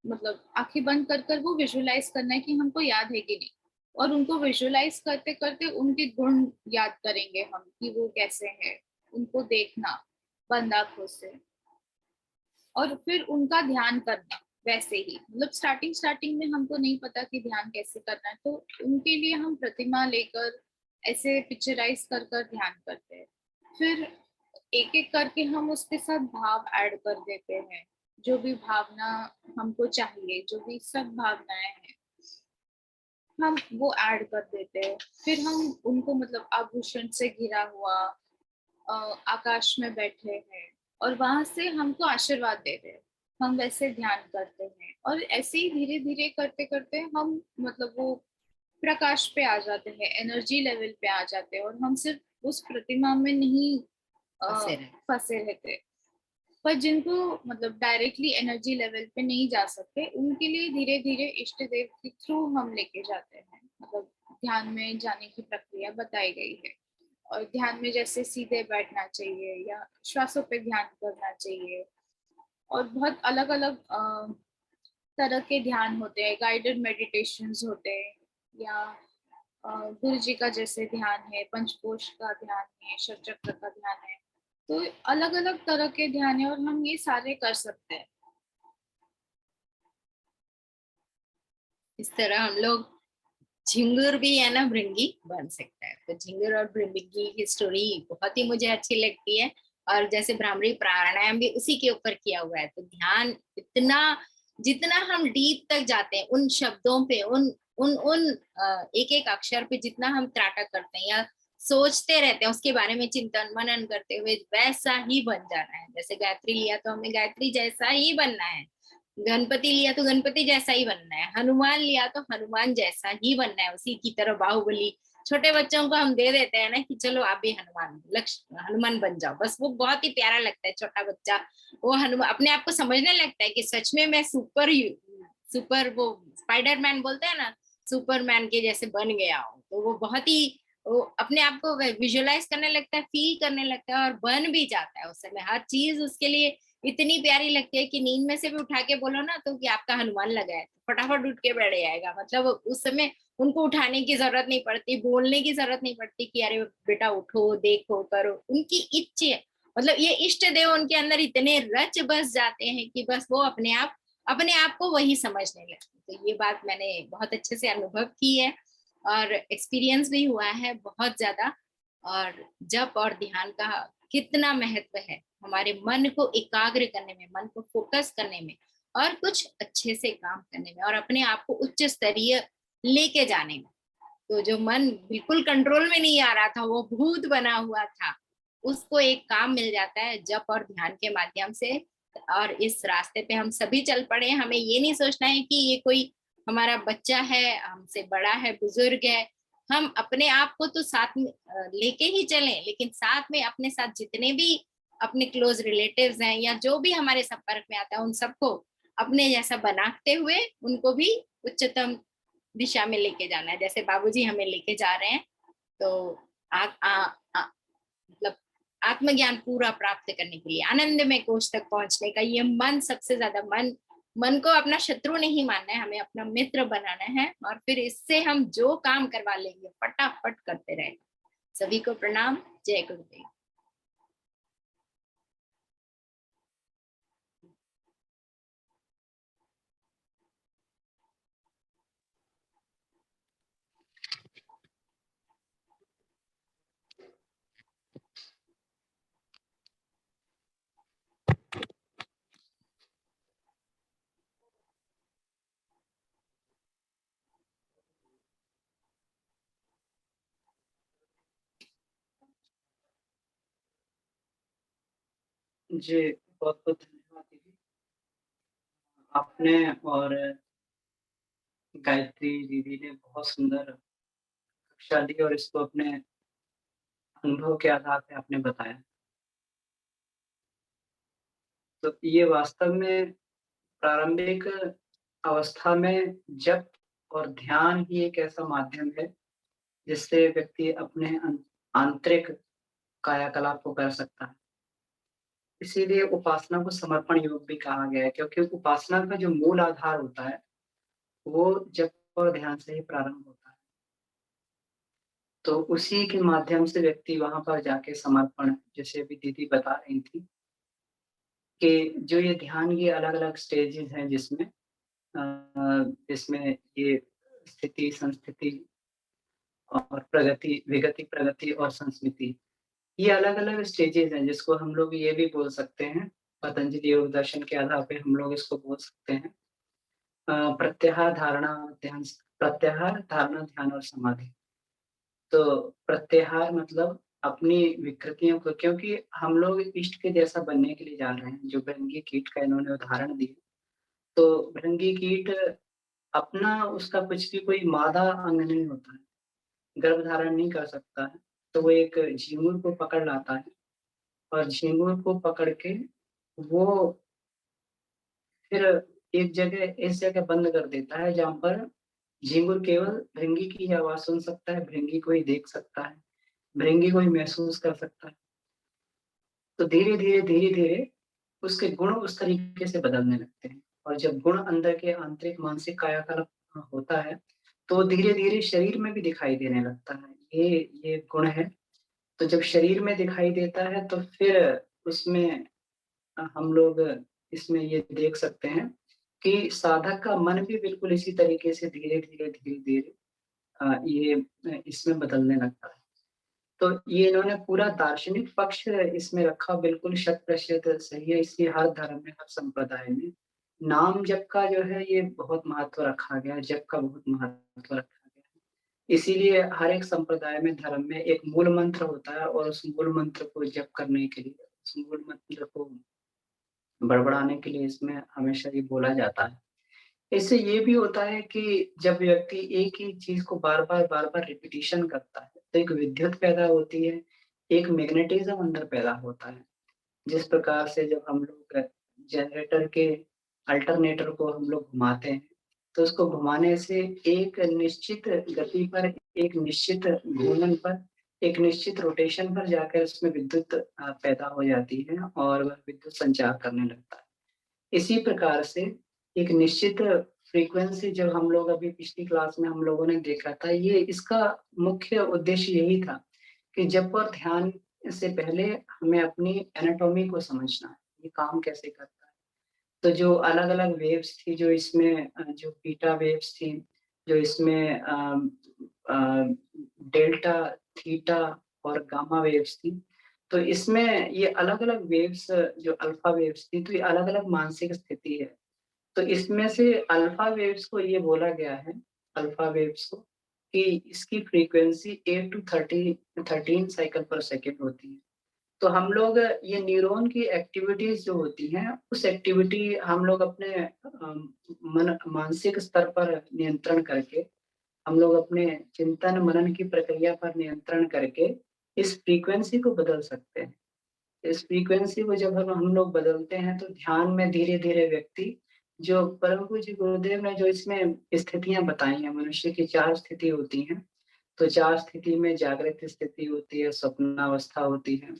मतलब आंखें बंद कर कर वो विजुलाइज करना है कि हमको याद है कि नहीं, और उनको विजुअलाइज करते करते उनके गुण याद करेंगे हम कि वो कैसे हैं, उनको देखना बंद आंखों से और फिर उनका ध्यान करना वैसे ही। मतलब स्टार्टिंग स्टार्टिंग में हमको नहीं पता कि ध्यान कैसे करना है, तो उनके लिए हम प्रतिमा लेकर ऐसे पिक्चराइज कर कर ध्यान करते हैं। फिर एक एक करके हम उसके साथ भाव ऐड कर देते हैं, जो भी भावना हमको चाहिए, जो भी सब भावनाएं हैं हम वो ऐड कर देते हैं। फिर हम उनको मतलब आभूषण से घिरा हुआ आकाश में बैठे हैं और वहां से हमको आशीर्वाद दे रहे हैं, हम वैसे ध्यान करते हैं। और ऐसे ही धीरे धीरे करते करते हम मतलब वो प्रकाश पे आ जाते हैं, एनर्जी लेवल पे आ जाते हैं और हम सिर्फ उस प्रतिमा में नहीं फंसे रहे। फंसे रहते। पर जिनको मतलब डायरेक्टली एनर्जी लेवल पे नहीं जा सकते, उनके लिए धीरे धीरे इष्ट देव के थ्रू हम लेके जाते हैं। मतलब ध्यान में जाने की प्रक्रिया बताई गई है और ध्यान में जैसे सीधे बैठना चाहिए या श्वासों पे ध्यान करना चाहिए और बहुत अलग अलग तरह के ध्यान होते हैं, गाइडेड मेडिटेशंस होते हैं या गुरु जी का जैसे ध्यान है, पंचकोश का ध्यान है, शिव चक्र का ध्यान है। तो अलग अलग तरह के ध्यान है और हम ये सारे कर सकते हैं। इस तरह हम लोग झिंगुर भी है ना भृंगी बन सकता है। तो झिंगुर और भृंगी की स्टोरी बहुत ही मुझे अच्छी लगती है। और जैसे भ्रामरी प्राणायाम भी उसी के ऊपर किया हुआ है। तो ध्यान इतना, जितना हम डीप तक जाते हैं उन शब्दों पे, उन उन उन एक एक अक्षर पे जितना हम त्राटक करते हैं या सोचते रहते हैं उसके बारे में, चिंतन मनन करते हुए वैसा ही बन जाना है। जैसे गायत्री लिया तो हमें गायत्री जैसा ही बनना है, गणपति लिया तो गणपति जैसा ही बनना है, हनुमान लिया तो हनुमान जैसा ही बनना है, उसी की तरह बाहुबली। छोटे बच्चों को हम दे देते हैं ना कि चलो आप भी हनुमान, लक्ष्य हनुमान बन जाओ, बस वो बहुत ही प्यारा लगता है। छोटा बच्चा वो हनुमान अपने आप को समझने लगता है कि सच में मैं सुपर सुपर वो स्पाइडरमैन बोलते हैं ना, सुपरमैन के जैसे बन गया हूँ। तो वो बहुत ही वो अपने आप को विजुअलाइज करने लगता है, फील करने लगता है और बन भी जाता है उस समय। हर चीज उसके लिए इतनी प्यारी लगती है कि नींद में से भी उठा के बोलो ना तो कि आपका हनुमान लगा है, फटाफट उठ के बैठ जाएगा। मतलब उस समय उनको उठाने की जरूरत नहीं पड़ती, बोलने की जरूरत नहीं पड़ती कि अरे बेटा उठो देखो करो। उनकी इच्छा, मतलब ये इष्ट देव उनके अंदर इतने रच बस जाते हैं कि बस वो अपने आप को वही समझने लगते। तो ये बात मैंने बहुत अच्छे से अनुभव की है और एक्सपीरियंस भी हुआ है बहुत ज्यादा। और जप और ध्यान का कितना महत्व है हमारे मन को एकाग्र करने में, मन को फोकस करने में और कुछ अच्छे से काम करने में और अपने आप को उच्च स्तरीय लेके जाने में। तो जो मन बिल्कुल कंट्रोल में नहीं आ रहा था, वो भूत बना हुआ था, उसको एक काम मिल जाता है जप और ध्यान के माध्यम से। और इस रास्ते पे हम सभी चल पड़े। हमें ये नहीं सोचना है कि ये कोई हमारा बच्चा है, हमसे बड़ा है, बुजुर्ग है। हम अपने आप को तो साथ में लेके ही चलें, लेकिन साथ में अपने साथ जितने भी अपने क्लोज रिलेटिव्स हैं या जो भी हमारे संपर्क में आता है, उन सबको अपने जैसा बनाते हुए उनको भी उच्चतम दिशा में लेके जाना है, जैसे बाबूजी हमें लेके जा रहे हैं। तो आ, आ, आ, मतलब आत्मज्ञान पूरा प्राप्त करने के लिए, आनंद में कोष तक पहुंचने का ये मन, सबसे ज्यादा मन को अपना शत्रु नहीं मानना है, हमें अपना मित्र बनाना है। और फिर इससे हम जो काम करवा लेंगे फटाफट करते रहेंगे। सभी को प्रणाम। जय गुरुदेव। जी, बहुत बहुत धन्यवाद दीदी। आपने और गायत्री दीदी ने बहुत सुंदर कक्षा दी और इसको अपने अनुभव के आधार पे आपने बताया। तो ये वास्तव में प्रारंभिक अवस्था में जप और ध्यान ही एक ऐसा माध्यम है जिससे व्यक्ति अपने आंतरिक कायाकलाप को कर सकता है। इसीलिए उपासना को समर्पण योग भी कहा गया है, क्योंकि उपासना का जो मूल आधार होता है वो जप और ध्यान से ही प्रारंभ होता है। तो उसी के माध्यम से व्यक्ति वहाँ पर जाके समर्पण, जैसे अभी दीदी बता रही थी कि जो ये ध्यान की अलग-अलग स्टेजेस हैं जिसमें ये स्थिति, संस्थिति और प्रगति, विगति, प्रगति और संस्मृति, ये अलग-अलग स्टेजेस हैं जिसको हम लोग ये भी बोल सकते हैं, पतंजलि योग दर्शन के आधार पे हम लोग इसको बोल सकते हैं प्रत्याहार, धारणा, ध्यान, प्रत्याहार, धारणा, ध्यान और समाधि। तो प्रत्याहार मतलब अपनी विकृतियों को, क्योंकि हम लोग इष्ट के जैसा बनने के लिए जा रहे हैं, जो भृंगी कीट का इन्होंने उदाहरण दिया। तो भृंगी कीट अपना उसका कुछ भी कोई मादा अंग नहीं होता है, गर्भ धारण नहीं कर सकता है, तो वो एक झींगुर को पकड़ लाता है और झींगुर को पकड़ के वो फिर एक जगह इस जगह बंद कर देता है जहाँ पर झींगुर केवल भृंगी की ही आवाज़ सुन सकता है, भृंगी को ही देख सकता है, भृंगी को ही महसूस कर सकता है। तो धीरे-धीरे, धीरे-धीरे उसके गुण उस तरीके से बदलने लगते हैं और जब गुण अंदर के आंतरिक मानसिक कायाकल्प होता है, तो धीरे-धीरे शरीर में भी दिखाई देने लगता है। ये गुण है, तो जब शरीर में दिखाई देता है तो फिर उसमें हम लोग इसमें ये देख सकते हैं कि साधक का मन भी बिल्कुल इसी तरीके से धीरे-धीरे, धीरे-धीरे ये इसमें बदलने लगता है। तो ये इन्होंने पूरा दार्शनिक पक्ष इसमें रखा, बिल्कुल शत-प्रतिशत सही है। इसलिए हर धर्म में, हर संप्रदाय में नाम जप का जो है ये बहुत महत्व रखा गया है, जप का बहुत महत्व रखा गया है। इसीलिए हर एक संप्रदाय में, धर्म में एक मूल मंत्र होता है और उस मूल मंत्र को जप करने के लिए, उस मूल मंत्र को बड़बड़ाने के लिए इसमें हमेशा ये बोला जाता है। इससे ये भी होता है कि जब व्यक्ति एक ही चीज़ को बार-बार, बार-बार रिपिटिशन करता है, तो एक विद्युत पैदा होती है, एक मैग्नेटिज़्म अंदर पैदा होता है। जिस प्रकार से जब हम लोग जनरेटर के अल्टरनेटर को हम लोग घुमाते हैं, तो उसको घुमाने से एक निश्चित गति पर, एक निश्चित घूर्णन पर, एक निश्चित रोटेशन पर जाकर उसमें विद्युत पैदा हो जाती है और वह विद्युत संचार करने लगता है। इसी प्रकार से एक निश्चित फ्रीक्वेंसी, जब हम लोग अभी पिछली क्लास में हम लोगों ने देखा था, ये इसका मुख्य उद्देश्य यही था कि जप और ध्यान से पहले हमें अपनी एनाटॉमी को समझना है, ये काम कैसे करता है। तो जो अलग-अलग वेव्स थी जो इसमें जो बीटा वेव्स थी, जो इसमें डेल्टा, थीटा और गामा वेव्स थी। तो इसमें ये अलग-अलग वेव्स, जो अल्फा वेव्स थी, तो ये अलग-अलग मानसिक स्थिति है। तो इसमें से अल्फा वेव्स को ये बोला गया है, अल्फा वेव्स को, कि इसकी फ्रीक्वेंसी 8 टू 13 साइकिल पर सेकंड होती है। तो हम लोग ये न्यूरॉन की एक्टिविटीज़ जो होती हैं, उस एक्टिविटी हम लोग अपने मन मानसिक स्तर पर नियंत्रण करके, हम लोग अपने चिंतन मनन की प्रक्रिया पर नियंत्रण करके इस फ्रीक्वेंसी को बदल सकते हैं। इस फ्रीक्वेंसी को जब हम लोग बदलते हैं तो ध्यान में धीरे-धीरे व्यक्ति, जो परम पूज्य गुरुदेव ने जो इसमें स्थितियाँ बताई हैं, मनुष्य की 4 स्थिति होती हैं। तो 4 स्थिति में जागृत स्थिति होती है, स्वप्नावस्था होती है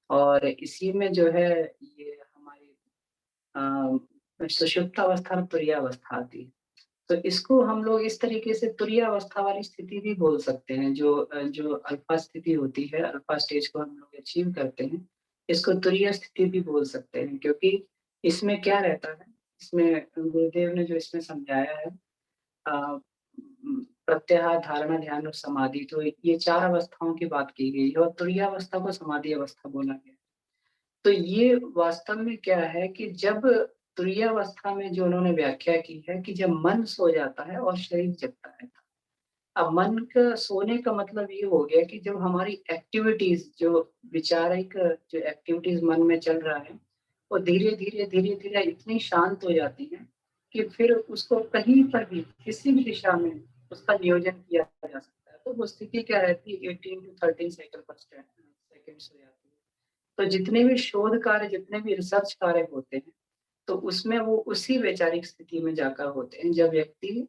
और इसी में जो है ये हमारी सुषुप्त अवस्था और तुरीय अवस्था आती है। तो इसको हम लोग इस तरीके से तुरीय अवस्था वाली स्थिति भी बोल सकते हैं, जो अल्फा स्थिति होती है, अल्फा स्टेज को हम लोग अचीव करते हैं, इसको तुरीय स्थिति भी बोल सकते हैं, क्योंकि इसमें क्या रहता है, इसमें गुरुदेव ने जो इसमें समझाया है अ, प्रत्याहार, धारणा, ध्यान और समाधि, तो ये 4 अवस्थाओं की बात की गई है और तुरीय अवस्था को समाधि अवस्था बोला गया है। तो ये वास्तव में क्या है कि जब तुरीय अवस्था में जो उन्होंने व्याख्या की है कि जब मन सो जाता है और शरीर जगता रहता है। अब मन का सोने का मतलब ये हो गया कि जब हमारी एक्टिविटीज़, जो विचारिक जो एक्टिविटीज़ मन में चल रहा है, वो धीरे-धीरे, धीरे-धीरे इतनी शांत हो जाती हैं कि फिर उसको कहीं पर भी, किसी भी दिशा में उसका नियोजन किया जा सकता है। तो वो स्थिति क्या रहती है, 18 टू 13 साइकिल पर सेकंड्स हो जाती है। तो जितने भी शोध कार्य, जितने भी रिसर्च कार्य होते हैं, तो उसमें वो उसी वैचारिक स्थिति में जाकर होते हैं, जब व्यक्ति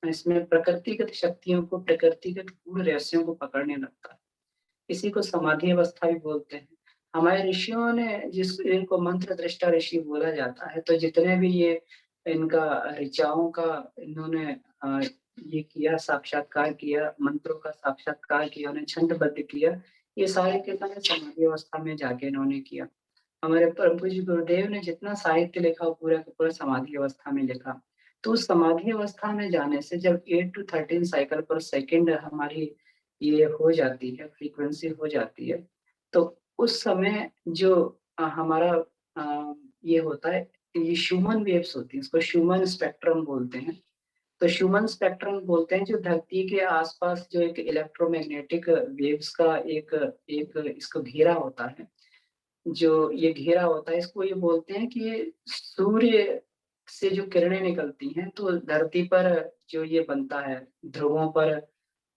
इसमें प्रकृतिगत शक्तियों को, प्रकृतिगत गूढ़ रहस्यों को पकड़ने लगता है। इसी को समाधि अवस्था भी बोलते हैं। हमारे ऋषियों ने इनको मंत्र दृष्टा ऋषि बोला जाता है, तो जितने भी ये इनका ऋचाओं का इन्होंने ये किया, साक्षात्कार किया, मंत्रों का साक्षात्कार किया, उन्हें छंदबद्ध किया। ये सारे कीर्तन समाधि अवस्था में जाके इन्होंने किया। हमारे परम पूज्य गुरुदेव ने जितना साहित्य लिखा वो पूरा का पूरा समाधि अवस्था में लिखा। तो उस समाधि अवस्था में जाने से जब 8 टू 13 साइकिल पर सेकंड हमारी ये हो जाती है, फ्रीक्वेंसी हो जाती है, तो उस समय जो हमारा ये होता है, ये शूमन वेव्स होती हैं, इसको शूमन स्पेक्ट्रम बोलते हैं। तो शूमन स्पेक्ट्रम बोलते हैं जो धरती के आसपास जो एक इलेक्ट्रोमैग्नेटिक वेव्स का एक एक इसको घेरा होता है। जो ये घेरा होता है इसको ये बोलते हैं कि ये सूर्य से जो किरणें निकलती हैं तो धरती पर जो ये बनता है, ध्रुवों पर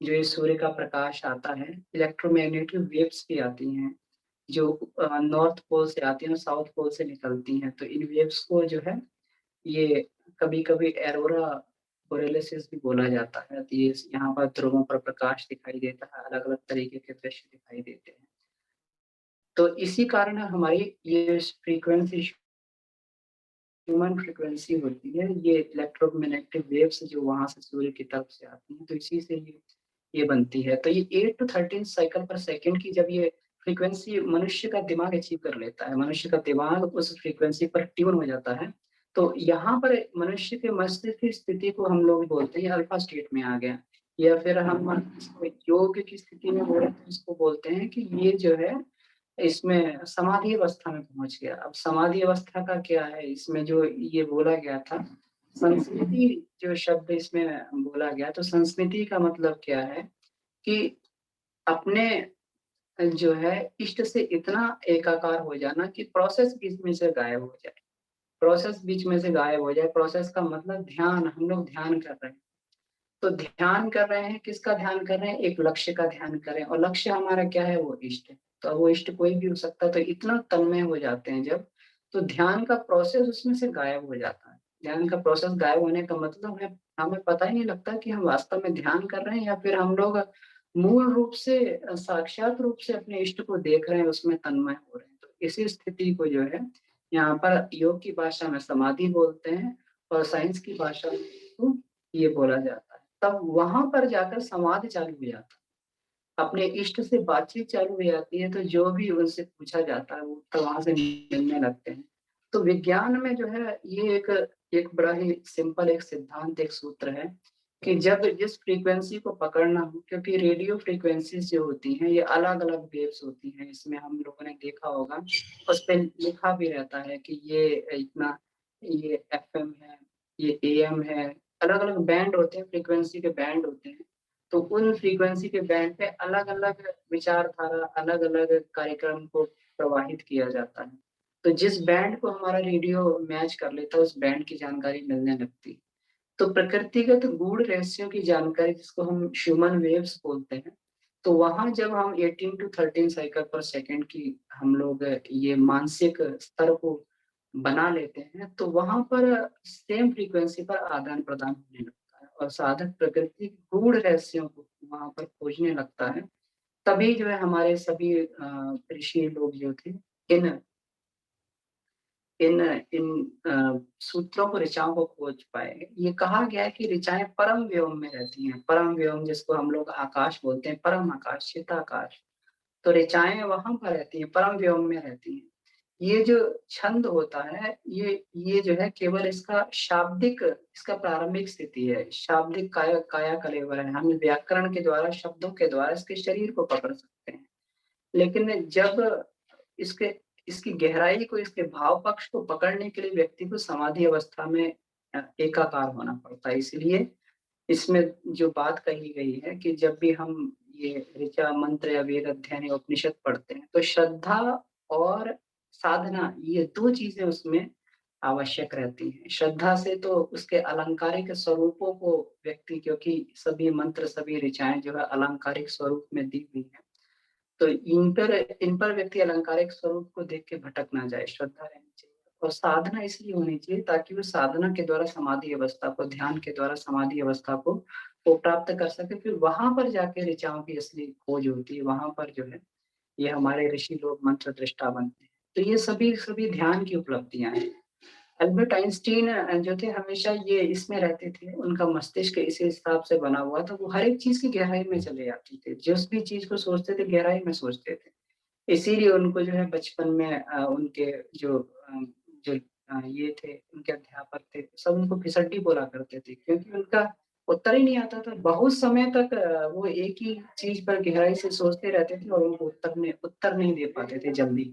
जो ये सूर्य का प्रकाश आता है, इलेक्ट्रोमैग्नेटिक वेव्स भी आती हैं, जो नॉर्थ पोल से आती हैं और साउथ पोल से निकलती हैं। तो इन वेव्स को जो है ये कभी-कभी एरोरा बोरेलिस भी बोला जाता है। तो ये यहाँ पर ध्रुवों पर प्रकाश दिखाई देता है, अलग-अलग तरीके के दृश्य दिखाई देते हैं। तो इसी कारण हमारी ये फ्रीक्वेंसी ह्यूमन फ्रीक्वेंसी होती है, ये इलेक्ट्रोमैग्नेटिक वेव्स जो वहाँ से सूर्य की तरफ से आती हैं, तो इसी से ये बनती है। तो ये 8 टू 13 साइकिल पर सेकंड की जब ये फ्रीक्वेंसी मनुष्य का दिमाग अचीव कर लेता है, मनुष्य का दिमाग उस फ्रीक्वेंसी पर ट्यून हो जाता है, तो यहाँ पर मनुष्य के मस्तिष्क की स्थिति को हम लोग बोलते हैं अल्फा स्टेट में आ गया, या फिर हम इसको योग की स्थिति में बोले तो इसको बोलते हैं कि ये जो है इसमें समाधि अवस्था में पहुँच गया। अब समाधि अवस्था का क्या है, इसमें जो ये बोला गया था, संस्कृति जो शब्द इसमें बोला गया, तो संस्कृति का मतलब क्या है कि अपने जो है इष्ट से इतना एकाकार हो जाना कि प्रोसेस बीच में से गायब हो जाए। प्रोसेस बीच में से गायब हो जाए, प्रोसेस का मतलब ध्यान, हम लोग ध्यान कर रहे हैं। तो ध्यान कर रहे हैं, किसका ध्यान कर रहे हैं? एक लक्ष्य का ध्यान कर रहे हैं और लक्ष्य हमारा क्या है? वो इष्ट है। तो वो इष्ट कोई भी हो सकता है, तो इतना तन्मय हो जाते हैं जब, तो ध्यान का प्रोसेस उसमें से गायब हो जाता है। ध्यान का प्रोसेस गायब होने का मतलब है, हमें पता ही नहीं लगता कि हम वास्तव में ध्यान कर रहे हैं या फिर हम लोग मूल रूप से साक्षात रूप से अपने इष्ट को देख रहे हैं, उसमें तन्मय हो रहे हैं। तो इसी स्थिति को जो है, यहाँ पर योग की भाषा में समाधि बोलते हैं और साइंस की भाषा में इसको ये बोला जाता है। तब वहाँ पर जाकर संवाद चालू हो जाता है। अपने इष्ट से बातचीत चालू हो जाती है, तो जो भी उनसे पूछा जाता है, वो उत्तर वहाँ से मिलने लगते हैं। तो विज्ञान में जो है ये एक एक बड़ा ही सिंपल एक सिद्धांत, एक सूत्र है कि जब जिस फ्रीक्वेंसी को पकड़ना हो, क्योंकि रेडियो फ्रीक्वेंसीज़ जो होती हैं, ये अलग-अलग वेव्स होती हैं। इसमें हम लोगों ने देखा होगा, उसपे लिखा भी रहता है कि ये इतना, ये एफएम है, ये एएम है, अलग-अलग बैंड होते हैं, फ्रीक्वेंसी के बैंड होते हैं। तो उन फ्रीक्वेंसी के बैंड पे अलग-अलग विचारधारा, अलग-अलग कार्यक्रम को प्रवाहित किया जाता है। तो जिस बैंड को हमारा रेडियो मैच कर लेता है, उस बैंड की जानकारी मिलने लगती है। तो प्रकृतिगत गूढ़ रहस्यों की जानकारी जिसको हम ह्यूमन वेव्स बोलते हैं, तो वहाँ जब हम 18 टू 13 साइकिल पर सेकंड की हम लोग ये मानसिक स्तर को बना लेते हैं, तो वहाँ पर सेम फ्रीक्वेंसी पर आदान-प्रदान होने लगता है और साधक प्रकृति के गूढ़ रहस्यों को वहाँ पर खोजने लगता है। तभी जो है हमारे सभी ऋषि लोग जो थे, इन इन इन सूत्रों को, ऋचाओं को खोज पाए। ये कहा गया है कि ऋचाएँ परम व्योम में रहती हैं। परम व्योम जिसको हम लोग आकाश बोलते हैं, परम आकाश, चिदाकाश। तो ऋचाएँ वहाँ पर रहती हैं, परम व्योम में रहती हैं। ये जो छंद होता है, ये जो है केवल इसका शाब्दिक, इसका प्रारंभिक स्थिति है। शाब्दिक काया कलेवर है। हम व्याकरण के द्वारा, शब्दों के द्वारा इसके शरीर को पकड़ सकते हैं। लेकिन जब इसके इसकी गहराई को, इसके भाव पक्ष को पकड़ने के लिए व्यक्ति को समाधि अवस्था में एकाकार होना पड़ता है। इसलिए इसमें जो बात कही गई है कि जब भी हम ये ऋचा मंत्र या वेद अध्ययन या उपनिषद पढ़ते हैं, तो श्रद्धा और साधना, ये 2 चीज़ें उसमें आवश्यक रहती हैं। श्रद्धा से तो उसके अलंकारिक स्वरूपों को व्यक्ति, क्योंकि सभी मंत्र, सभी ऋचाएँ जो है अलंकारिक स्वरूप में दी हुई हैं। तो इन पर व्यक्ति अलंकारिक स्वरूप को देख के भटक ना जाए, श्रद्धा रहनी चाहिए। और साधना इसलिए होनी चाहिए ताकि वो साधना के द्वारा समाधि अवस्था को, ध्यान के द्वारा समाधि अवस्था को वो प्राप्त कर सके। फिर वहाँ पर जाके ऋचाओं की असली खोज होती है, वहाँ पर जो है ये हमारे ऋषि लोग मंत्र दृष्टा बनते हैं। तो ये सभी सभी ध्यान की उपलब्धियाँ हैं। अल्बर्ट आइंस्टीन जो थे हमेशा ये इसमें रहते थे, उनका मस्तिष्क इस हिसाब से बना हुआ था, वो हर एक चीज़ की गहराई में चले जाते थे, जिस भी चीज़ को सोचते थे गहराई में सोचते थे। इसीलिए उनको जो है बचपन में उनके जो जो ये थे, उनके अध्यापक थे, सब उनको फिसड्डी बोला करते थे क्योंकि उनका उत्तर ही नहीं आता था। बहुत समय तक वो एक ही चीज़ पर गहराई से सोचते रहते थे और उनको उत्तर नहीं दे पाते थे जल्दी।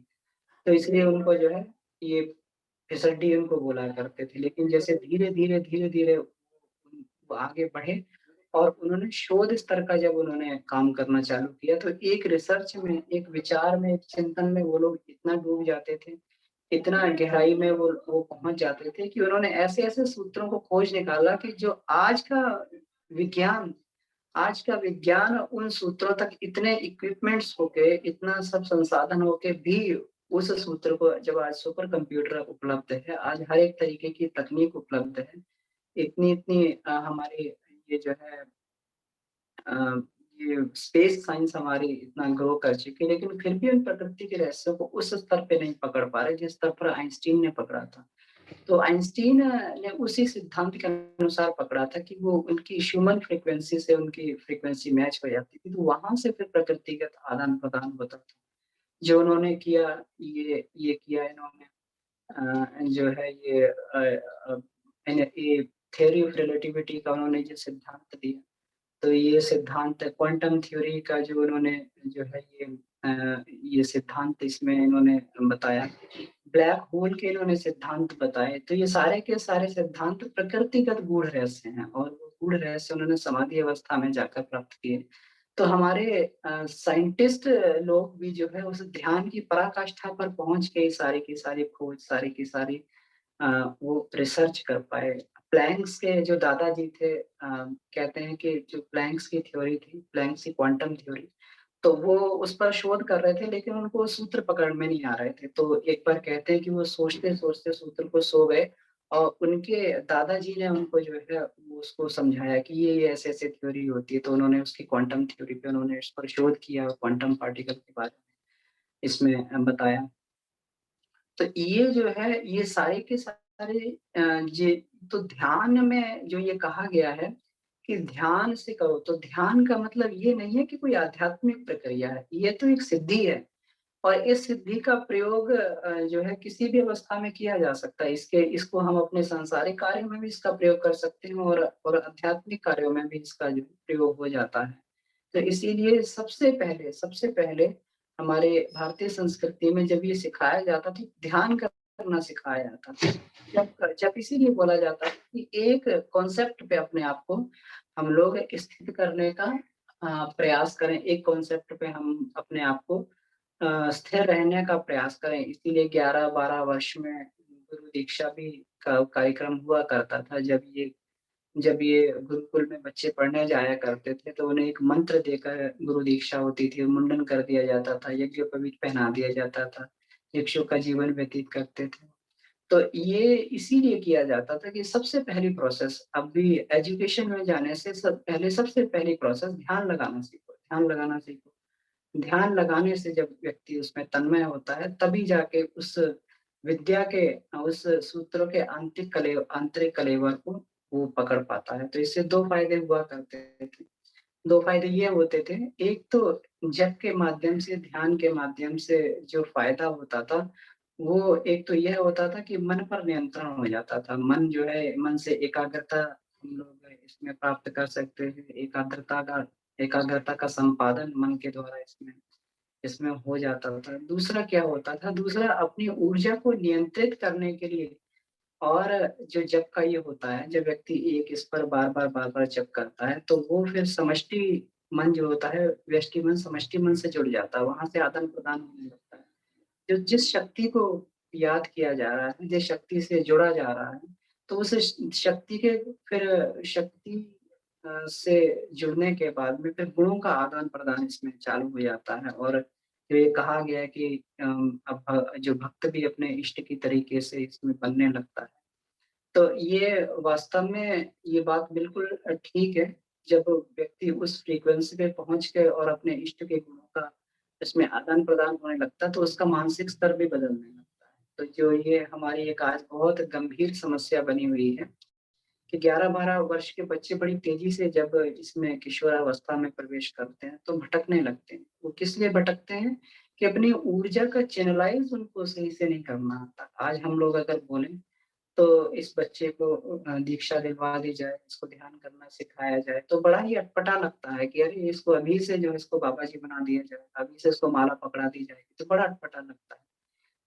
तो इसलिए उनको जो है ये फिसड्डी उनको बोला करते थे। लेकिन जैसे धीरे-धीरे वो आगे बढ़े और उन्होंने शोध स्तर का जब उन्होंने काम करना चालू किया, तो एक रिसर्च में, एक विचार में, एक चिंतन में वो लोग इतना डूब जाते थे, इतना गहराई में वो पहुँच जाते थे कि उन्होंने ऐसे-ऐसे सूत्रों को खोज निकाला कि जो विज्ञान आज का विज्ञान उन सूत्रों तक इतने इक्विपमेंट्स होके, इतना सब संसाधन होके भी उस सूत्र को जब आज सुपर कंप्यूटर उपलब्ध है, आज हर एक तरीके की तकनीक उपलब्ध है। इतनी-इतनी हमारी ये जो है अ, ये स्पेस साइंस हमारी इतना ग्रो कर चुकी है, लेकिन फिर भी उन प्रकृति के रहस्यों को उस स्तर पे नहीं पकड़ पा रहे, जिस स्तर पर आइंस्टीन ने पकड़ा था। तो आइंस्टीन ने उसी सिद्धांत के अनुसार पकड़ा था कि वो उनकी ह्यूमन फ्रीक्वेंसी से उनकी फ्रीक्वेंसी मैच हो जाती थी, तो वहाँ से फिर प्रकृतिगत आदान-प्रदान होता था। जो उन्होंने किया, ये किया इन्होंने जो है ये थ्योरी ऑफ रिलेटिविटी का उन्होंने जो सिद्धांत दिया, तो ये सिद्धांत क्वांटम थ्योरी का जो उन्होंने जो है ये सिद्धांत इसमें इन्होंने बताया। ब्लैक होल के इन्होंने सिद्धांत बताए, तो ये सारे के सारे सिद्धांत प्रकृतिगत गूढ़ रहस्य हैं और वो गूढ़ रहस्य उन्होंने समाधि अवस्था में जाकर प्राप्त किए। तो हमारे साइंटिस्ट लोग भी जो है उस ध्यान की पराकाष्ठा पर पहुँच के ये सारी की सारी खोज, सारी की सारी अ, वो रिसर्च कर पाए। प्लैंक्स के जो दादाजी थे कहते हैं कि जो प्लैंक्स की थ्योरी थी, प्लैंक्स की क्वांटम थ्योरी, तो वो उस पर शोध कर रहे थे लेकिन उनको सूत्र पकड़ में नहीं आ रहे थे। तो एक बार कहते हैं कि वो सोचते-सोचते सूत्र को सो गए और उनके दादाजी ने उनको जो है वो उसको समझाया कि ये ऐसे-ऐसे थ्योरी होती है। तो उन्होंने उसकी क्वांटम थ्योरी पे उन्होंने इस पर शोध किया और क्वांटम पार्टिकल के बारे में इसमें बताया। तो ये जो है, ये सारे के सारे ये तो ध्यान में जो ये कहा गया है कि ध्यान से करो, तो ध्यान का मतलब ये नहीं है कि कोई आध्यात्मिक प्रक्रिया है, ये तो एक सिद्धि है और इस सिद्धि का प्रयोग जो है किसी भी अवस्था में किया जा सकता है। इसको हम अपने सांसारिक कार्यों में भी इसका प्रयोग कर सकते हैं और आध्यात्मिक कार्यों में भी इसका जो प्रयोग हो जाता है। तो इसीलिए सबसे पहले हमारे भारतीय संस्कृति में जब ये सिखाया जाता था, ध्यान करना सिखाया जाता था। जब जब इसीलिए बोला जाता है कि एक कॉन्सेप्ट पे अपने आप को हम लोग स्थित करने का प्रयास करें, एक कॉन्सेप्ट पे हम अपने आप को स्थिर रहने का प्रयास करें। इसीलिए 11-12 वर्ष में गुरु दीक्षा भी का कार्यक्रम हुआ करता था। जब ये गुरुकुल में बच्चे पढ़ने जाया करते थे, तो उन्हें एक मंत्र देकर गुरु दीक्षा होती थी, मुंडन कर दिया जाता था, यज्ञोपवीत पहना दिया जाता था, भिक्षु का जीवन व्यतीत करते थे। तो ये इसीलिए किया जाता था कि सबसे पहली प्रोसेस अभी एजुकेशन में जाने से सबसे पहली प्रोसेस ध्यान लगाना सीखो, ध्यान लगाना सीखो। ध्यान लगाने से जब व्यक्ति उसमें तन्मय होता है, तभी जाके उस विद्या के उस सूत्रों के आंतरिक कलेवर को वो पकड़ पाता है। तो इससे 2 फ़ायदे हुआ करते थे। 2 फ़ायदे ये होते थे, एक तो जप के माध्यम से, ध्यान के माध्यम से जो फ़ायदा होता था, वो एक तो यह होता था कि मन पर नियंत्रण हो जाता था। मन से एकाग्रता हम लोग इसमें प्राप्त कर सकते हैं। एकाग्रता का संपादन मन के द्वारा इसमें इसमें हो जाता था। दूसरा क्या होता था, दूसरा अपनी ऊर्जा को नियंत्रित करने के लिए और जो जप का ये होता है, जब व्यक्ति एक इस पर बार-बार जप करता है, तो वो फिर समष्टि मन जो होता है, व्यष्टि मन समष्टि मन से जुड़ जाता है, वहाँ से आदान-प्रदान होने लगता है। जो जिस शक्ति को याद किया जा रहा है, जिस शक्ति से जुड़ा जा रहा है, तो उस शक्ति के फिर शक्ति से जुड़ने के बाद में फिर गुणों का आदान-प्रदान इसमें चालू हो जाता है और जो ये कहा गया है कि अब जो भक्त भी अपने इष्ट की तरीके से इसमें बनने लगता है। तो ये वास्तव में ये बात बिल्कुल ठीक है, जब व्यक्ति उस फ्रीक्वेंसी पे पहुँच के और अपने इष्ट के गुणों का इसमें आदान-प्रदान होने लगता है, तो उसका मानसिक स्तर भी बदलने लगता है। तो जो ये हमारी एक आज बहुत गंभीर समस्या बनी हुई है कि 11-12 वर्ष के बच्चे बड़ी तेज़ी से जब इसमें किशोरावस्था में प्रवेश करते हैं, तो भटकने लगते हैं। वो किस लिए भटकते हैं कि अपनी ऊर्जा का चैनलाइज़ उनको सही से नहीं करना आता। आज हम लोग अगर बोलें तो इस बच्चे को दीक्षा दिलवा दी जाए, इसको ध्यान करना सिखाया जाए, तो बड़ा ही अटपटा लगता है कि अरे! इसको अभी से जो है इसको बाबा जी बना दिया जाए, अभी से इसको माला पकड़ा दी जाएगी, तो बड़ा अटपटा लगता है।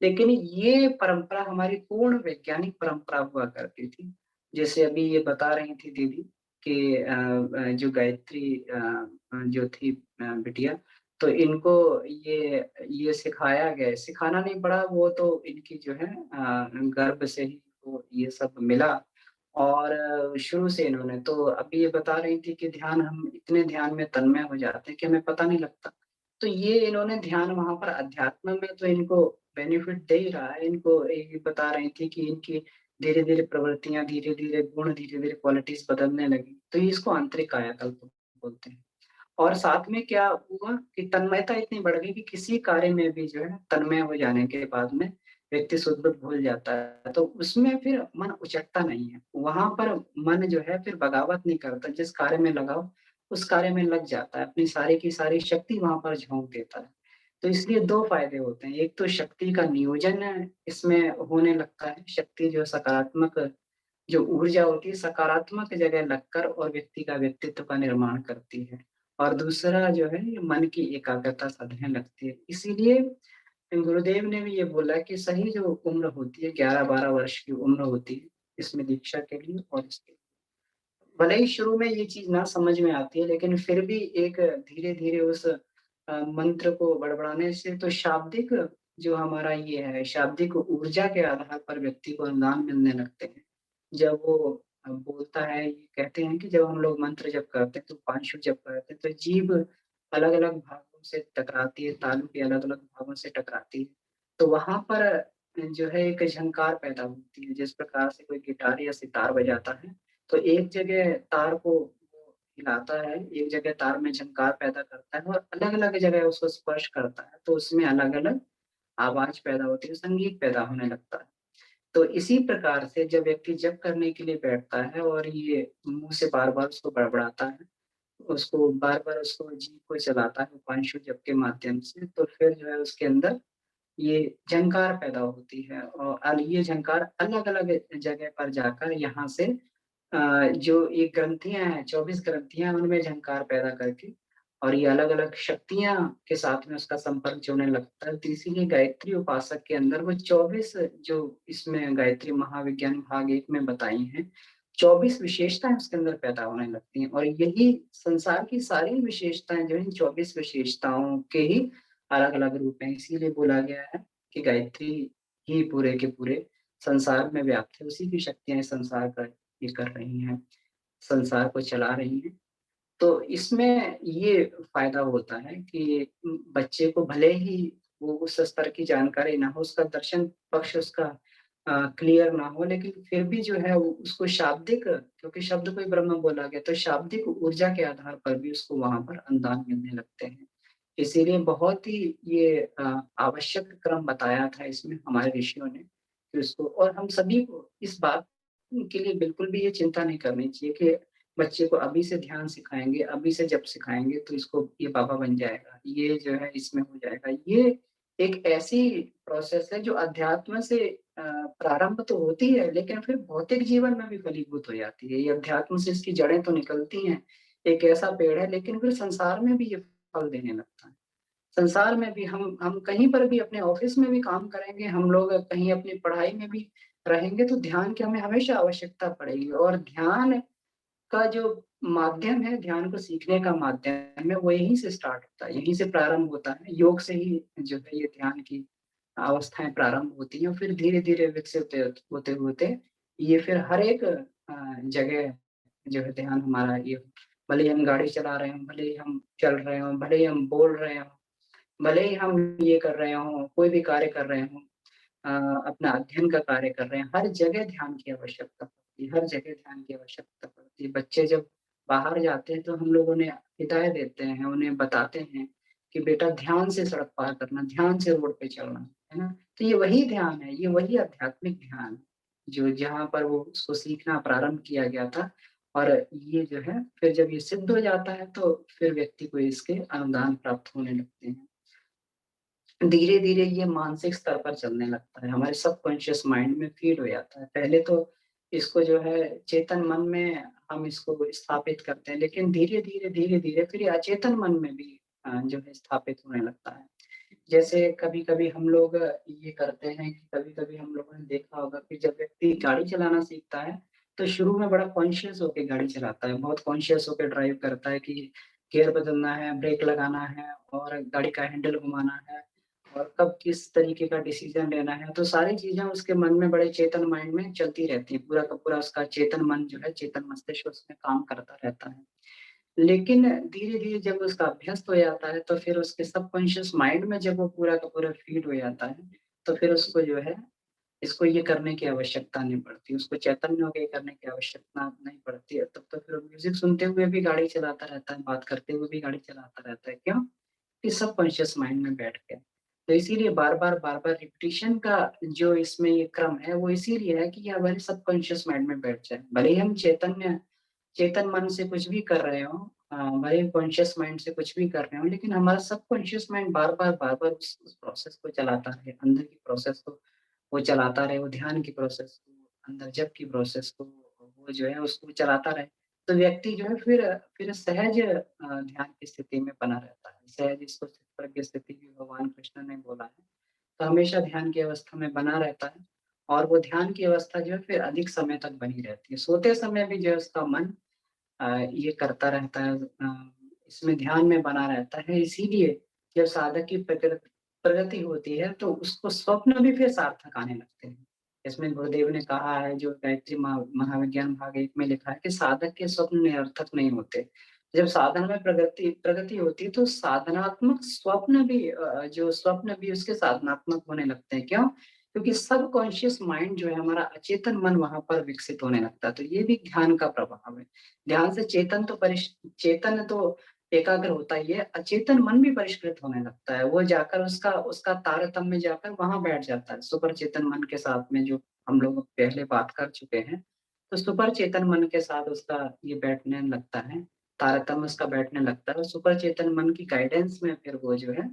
लेकिन ये परंपरा हमारी पूर्ण वैज्ञानिक परंपरा हुआ करती थी। जैसे अभी ये बता रही थी दीदी कि जो गायत्री जो थी बिटिया, तो इनको ये सिखाया गया है, सिखाना नहीं पड़ा वो तो इनकी जो है गर्भ से ही को ये सब मिला और शुरू से इन्होंने तो अभी ये बता रही थी कि ध्यान हम इतने ध्यान में तन्मय हो जाते हैं कि हमें पता नहीं लगता। तो ये इन्होंने ध्यान वहाँ पर अध्यात्म में तो इनको बेनिफिट दे ही रहा है। इनको ये बता रही थी कि इनकी धीरे-धीरे प्रवृत्तियाँ, धीरे-धीरे गुण, धीरे-धीरे क्वालिटीज़ बदलने लगी। तो ये इसको आंतरिक कायाकल्प बोलते हैं। और साथ में क्या हुआ कि तन्मयता इतनी बढ़ गई कि किसी कार्य में भी जो है तन्मय हो जाने के बाद में व्यक्ति शुद्ध भूल जाता है, तो उसमें फिर मन उचटता नहीं है। वहाँ पर मन जो है फिर बगावत नहीं करता, जिस कार्य में लगा हो, उस कार्य में लग जाता है, अपनी सारी की सारी शक्ति वहाँ पर झोंक देता है। तो इसलिए 2 फ़ायदे होते हैं, एक तो शक्ति का नियोजन इसमें होने लगता है, शक्ति जो सकारात्मक जो ऊर्जा होती है सकारात्मक जगह लगकर और व्यक्ति का व्यक्तित्व का निर्माण करती है। और दूसरा जो है ये मन की एकाग्रता साधने लगती है। इसीलिए गुरुदेव ने भी ये बोला कि सही जो उम्र होती है 11-12 वर्ष की उम्र होती है, इसमें दीक्षा के लिए और इसके भले ही शुरू में ये चीज़ ना समझ में आती है, लेकिन फिर भी एक धीरे-धीरे उस मंत्र को बड़बड़ाने से तो शाब्दिक जो हमारा ये है, शाब्दिक ऊर्जा के आधार पर व्यक्ति को अनुदान मिलने लगते हैं। जब वो बोलता है, ये कहते हैं कि जब हम लोग मंत्र जप करते हैं, तो पाँच जप करते हैं, तो जीभ अलग-अलग भागों से टकराती है, तालू के अलग-अलग भागों से टकराती है। तो वहाँ पर जो है एक झंकार पैदा होती है, जिस प्रकार से कोई गिटार या सितार बजाता है, तो एक जगह तार को वो हिलाता है, एक जगह तार में झंकार पैदा करता है और अलग-अलग जगह उसको स्पर्श करता है, तो उसमें अलग-अलग आवाज़ पैदा होती है, संगीत पैदा होने लगता है। तो इसी प्रकार से जब व्यक्ति जप करने के लिए बैठता है और ये मुँह से बार-बार उसको बड़बड़ाता है, उसको बार-बार उसको जीभ को चलाता है उपांशु जप के माध्यम से, तो फिर जो है उसके अंदर ये झंकार पैदा होती है और ये झंकार अलग-अलग जगह पर जाकर यहाँ से जो ये ग्रंथियाँ हैं, 24 ग्रंथियाँ उनमें झंकार पैदा करके और ये अलग-अलग शक्तियाँ के साथ में उसका संपर्क जुड़ने लगता है। तो इसीलिए गायत्री उपासक के अंदर वो 24 जो इसमें गायत्री महाविज्ञान भाग 1 में बताई हैं, 24 विशेषताएँ उसके अंदर पैदा होने लगती हैं और यही संसार की सारी विशेषताएँ जो हैं, इन 24 विशेषताओं के ही अलग-अलग रूप हैं। इसीलिए बोला गया है कि गायत्री ही पूरे के पूरे संसार में व्याप्त है, उसी की शक्तियाँ इस संसार का ये कर रही हैं, संसार को चला रही हैं। तो इसमें ये फ़ायदा होता है कि बच्चे को भले ही वो उस स्तर की जानकारी ना हो, उसका दर्शन पक्ष उसका क्लियर ना हो, लेकिन फिर भी जो है वो उसको शाब्दिक क्योंकि शब्द को ही ब्रह्म बोला गया, तो शाब्दिक ऊर्जा के आधार पर भी उसको वहाँ पर अनुदान मिलने लगते हैं। इसीलिए बहुत ही ये आवश्यक क्रम बताया था इसमें हमारे ऋषियों ने कि उसको और हम सभी को इस बात के लिए बिल्कुल भी ये चिंता नहीं करनी चाहिए कि बच्चे को अभी से ध्यान सिखाएँगे, अभी से जप सिखाएँगे तो इसको ये बाबा बन जाएगा, ये जो है इसमें हो जाएगा। ये एक ऐसी प्रोसेस है जो अध्यात्म से प्रारंभ तो होती है लेकिन फिर भौतिक जीवन में भी फलीभूत हो जाती है। ये अध्यात्म से इसकी जड़ें तो निकलती हैं, एक ऐसा पेड़ है लेकिन फिर संसार में भी ये फल देने लगता है। संसार में भी हम कहीं पर भी अपने ऑफ़िस में भी काम करेंगे, हम लोग कहीं अपनी पढ़ाई में भी रहेंगे तो ध्यान की हमें हमेशा आवश्यकता पड़ेगी और ध्यान का जो माध्यम है, ध्यान को सीखने का माध्यम है, वो यहीं से स्टार्ट होता है, यहीं से प्रारंभ होता है। योग से ही जो है ये ध्यान की अवस्थाएँ प्रारंभ होती हैं और फिर धीरे-धीरे विकसित होते-होते ये फिर हर एक जगह जो है ध्यान हमारा ये भले ही हम गाड़ी चला रहे हों, भले ही हम चल रहे हों, भले ही हम बोल रहे हों, भले ही हम ये कर रहे हों, कोई भी कार्य कर रहे हों अपना अध्ययन का कार्य कर रहे हैं, हर जगह ध्यान की आवश्यकता पड़ती है, हर जगह ध्यान की आवश्यकता पड़ती है। बच्चे जब बाहर जाते हैं तो हम लोग उन्हें हिदायत देते हैं, उन्हें बताते हैं कि बेटा ध्यान से सड़क पार करना, ध्यान से रोड पे चलना, है ना? तो ये वही ध्यान है, ये वही आध्यात्मिक ध्यान है, जो जहाँ पर वो उसको सीखना प्रारंभ किया गया था। और ये जो है फिर जब ये सिद्ध हो जाता है तो फिर व्यक्ति को इसके अनुदान प्राप्त होने लगते हैं। धीरे-धीरे ये मानसिक स्तर पर चलने लगता है, हमारे सबकॉन्शियस माइंड में फ़ीड हो जाता है। पहले तो इसको जो है चेतन मन में हम इसको स्थापित करते हैं, लेकिन धीरे-धीरे, धीरे-धीरे फिर ये अचेतन मन में भी जो है स्थापित होने लगता है। जैसे कभी-कभी हम लोग ये करते हैं कि कभी-कभी हम लोगों ने देखा होगा कि जब व्यक्ति गाड़ी चलाना सीखता है, तो शुरू में बड़ा कॉन्शियस होके गाड़ी चलाता है, बहुत कॉन्शियस होके ड्राइव करता है कि गियर बदलना है, ब्रेक लगाना है और गाड़ी का हैंडल घुमाना है और कब किस तरीके का डिसीज़न लेना है, तो सारी चीज़ें उसके मन में बड़े चेतन माइंड में चलती रहती हैं, पूरा का पूरा उसका चेतन मन जो है, चेतन मस्तिष्क उसमें काम करता रहता है। लेकिन धीरे-धीरे जब उसका अभ्यस्त हो जाता है, तो फिर उसके सबकॉन्शियस माइंड में जब वो पूरा का पूरा फ़ीड हो जाता है, तो फिर उसको जो है, इसको ये करने की आवश्यकता नहीं पड़ती, उसको चैतन्य होके ये करने की आवश्यकता नहीं पड़ती है। तब तो फिर वो म्यूज़िक सुनते हुए भी गाड़ी चलाता रहता है, बात करते हुए भी गाड़ी चलाता रहता है। क्यों? कि सबकॉन्शियस माइंड में बैठ गया। तो इसीलिए बार-बार, बार-बार रिपिटिशन का जो इसमें ये क्रम है, वो इसीलिए है कि ये हमारे सबकॉन्शियस माइंड में बैठ जाए। भले ही हम चेतन मन से कुछ भी कर रहे हों, भले ही कॉन्शियस माइंड से कुछ भी कर रहे हों, लेकिन हमारा सबकॉन्शियस माइंड बार-बार, बार-बार उस प्रोसेस को चलाता रहे, अंदर की प्रोसेस को वो चलाता रहे, वो ध्यान की प्रोसेस को, अंदर जप की प्रोसेस को, वो जो है उसको चलाता रहे। तो व्यक्ति जो है फिर सहज ध्यान की स्थिति में बना रहता है। सहज इसको स्थितप्रज्ञ स्थिति भी भगवान कृष्ण ने बोला है। तो हमेशा ध्यान की अवस्था में बना रहता है और वो ध्यान की अवस्था जो है फिर अधिक समय तक बनी रहती है। सोते समय भी जो है उसका मन ये करता रहता है, इसमें ध्यान में बना रहता है। इसीलिए जब साधक की प्रगति होती है तो उसको स्वप्न भी फिर सार्थक आने लगते हैं। इसमें गुरुदेव ने कहा है, जो गायत्री महाविज्ञान भाग 1 में लिखा है कि साधक के स्वप्न निरर्थक नहीं होते। जब साधन में प्रगति प्रगति होती है तो साधनात्मक स्वप्न भी जो स्वप्न भी उसके साधनात्मक होने लगते हैं। क्यों? क्योंकि सबकॉन्शियस माइंड जो है हमारा अचेतन मन वहाँ पर विकसित होने लगता है। तो ये भी ध्यान का प्रभाव है। ध्यान से चेतन तो एकाग्र होता ही है, अचेतन मन भी परिष्कृत होने लगता है। वो जाकर उसका उसका तारतम्य जाकर वहाँ बैठ जाता है, सुपर चेतन मन के साथ में, जो हम लोग पहले बात कर चुके हैं। तो सुपर चेतन मन के साथ उसका ये बैठने लगता है, तारतम्य उसका बैठने लगता है और सुपर चेतन मन की गाइडेंस में फिर वो जो है,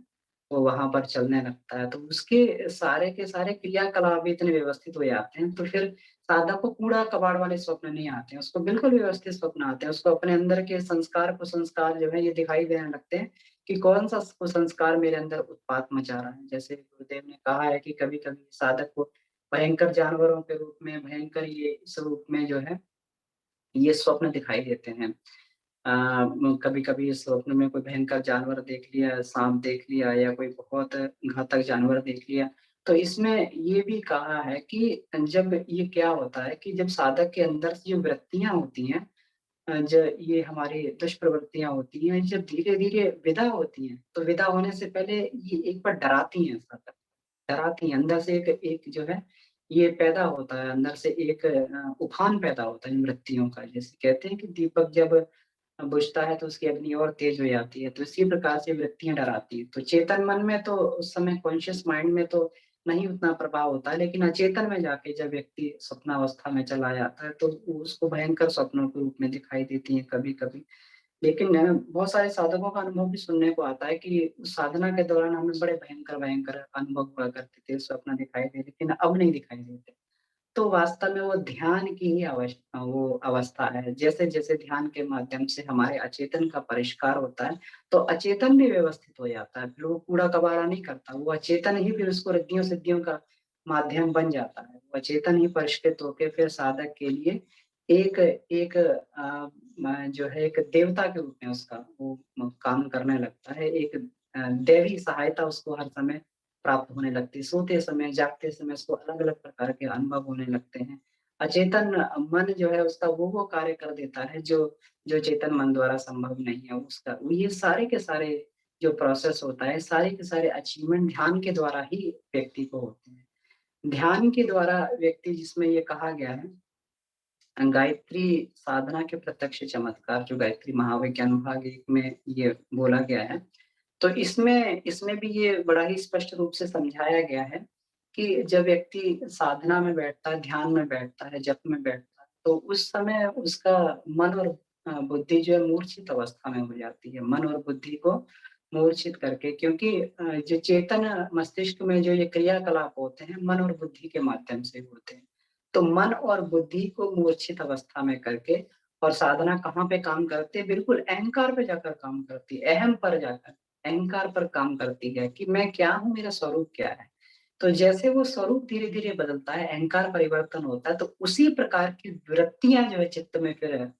वो वहाँ पर चलने लगता है। तो उसके सारे के सारे क्रियाकलाप भी इतने व्यवस्थित हो जाते हैं, तो फिर साधक को कूड़ा-कबाड़ वाले स्वप्न नहीं आते हैं, उसको बिल्कुल व्यवस्थित स्वप्न आते हैं। उसको अपने अंदर के संस्कार, कुसंस्कार जो है ये दिखाई देने लगते हैं कि कौन-सा कुसंस्कार मेरे अंदर उत्पात मचा रहा है। जैसे गुरुदेव ने कहा है कि कभी-कभी साधक को भयंकर जानवरों के रूप में, भयंकर ये इस रूप में जो है, ये स्वप्न दिखाई देते हैं। कभी-कभी स्वप्न में कोई भयंकर जानवर देख लिया, साँप देख लिया या कोई बहुत घातक जानवर देख लिया। तो इसमें ये भी कहा है कि जब ये क्या होता है कि जब साधक के अंदर से जो वृत्तियाँ होती हैं, ज ये हमारी दुष्प्रवृत्तियाँ होती हैं, जब धीरे-धीरे विदा होती हैं, तो विदा होने से पहले ये एक बार डराती हैं साधक, डराती हैं। अंदर से एक एक जो है, ये पैदा होता है, अंदर से एक उफान पैदा होता है इन वृत्तियों का। जैसे कहते हैं कि दीपक जब बुझता है तो उसकी अग्नि और तेज हो जाती है, तो इसी प्रकार से वृत्तियाँ डराती हैं। तो चेतन मन में तो उस समय कॉन्शियस माइंड में तो नहीं उतना प्रभाव होता है, लेकिन अचेतन में जाके जब व्यक्ति स्वप्नावस्था में चला जाता है, तो उसको भयंकर स्वप्नों के रूप में दिखाई देती हैं कभी-कभी। लेकिन बहुत सारे साधकों का अनुभव भी सुनने को आता है कि उस साधना के दौरान हमें बड़े भयंकर-भयंकर अनुभव हुआ करते थे, स्वप्न दिखाई दे, लेकिन अब नहीं दिखाई देते। तो वास्तव में वो ध्यान की ही वो अवस्था है। जैसे-जैसे ध्यान के माध्यम से हमारे अचेतन का परिष्कार होता है, तो अचेतन भी व्यवस्थित हो जाता है। फिर वो कूड़ा-कबाड़ा नहीं करता, वो अचेतन ही फिर उसको रिद्धियों-सिद्धियों का माध्यम बन जाता है। वो अचेतन ही परिष्कृत होके फिर साधक के लिए एक एक जो है एक देवता के रूप में उसका वो काम करने लगता है। एक दैवी सहायता उसको हर समय प्राप्त होने लगती है। सोते समय, जागते समय उसको अलग-अलग प्रकार के अनुभव होने लगते हैं। अचेतन मन जो है उसका वो कार्य कर देता है जो जो चेतन मन द्वारा संभव नहीं है उसका। वो ये सारे के सारे जो प्रोसेस होता है, सारे के सारे अचीवमेंट ध्यान के द्वारा ही व्यक्ति को होते हैं। ध्यान के द्वारा व्यक्ति, जिसमें ये कहा गया है, गायत्री साधना के प्रत्यक्ष चमत्कार, जो गायत्री महाविज्ञान भाग 1 में ये बोला गया है। तो इसमें इसमें भी ये बड़ा ही स्पष्ट रूप से समझाया गया है कि जब व्यक्ति साधना में बैठता है, ध्यान में बैठता है, जप में बैठता है, तो उस समय उसका मन और बुद्धि जो है मूर्छित अवस्था में हो जाती है। मन और बुद्धि को मूर्छित करके, क्योंकि जो चेतन मस्तिष्क में जो ये क्रियाकलाप होते हैं, मन और बुद्धि के माध्यम से होते हैं। तो मन और बुद्धि को मूर्छित अवस्था में करके, और साधना कहाँ पे काम करती है? बिल्कुल अहंकार पे जाकर काम करती है, अहम पर जाकर। अहंकार पर काम करती है कि मैं क्या हूँ, मेरा स्वरूप क्या है। तो जैसे वो स्वरूप धीरे-धीरे बदलता है, अहंकार परिवर्तन होता है, तो उसी प्रकार की वृत्तियाँ जो है चित्त में फिर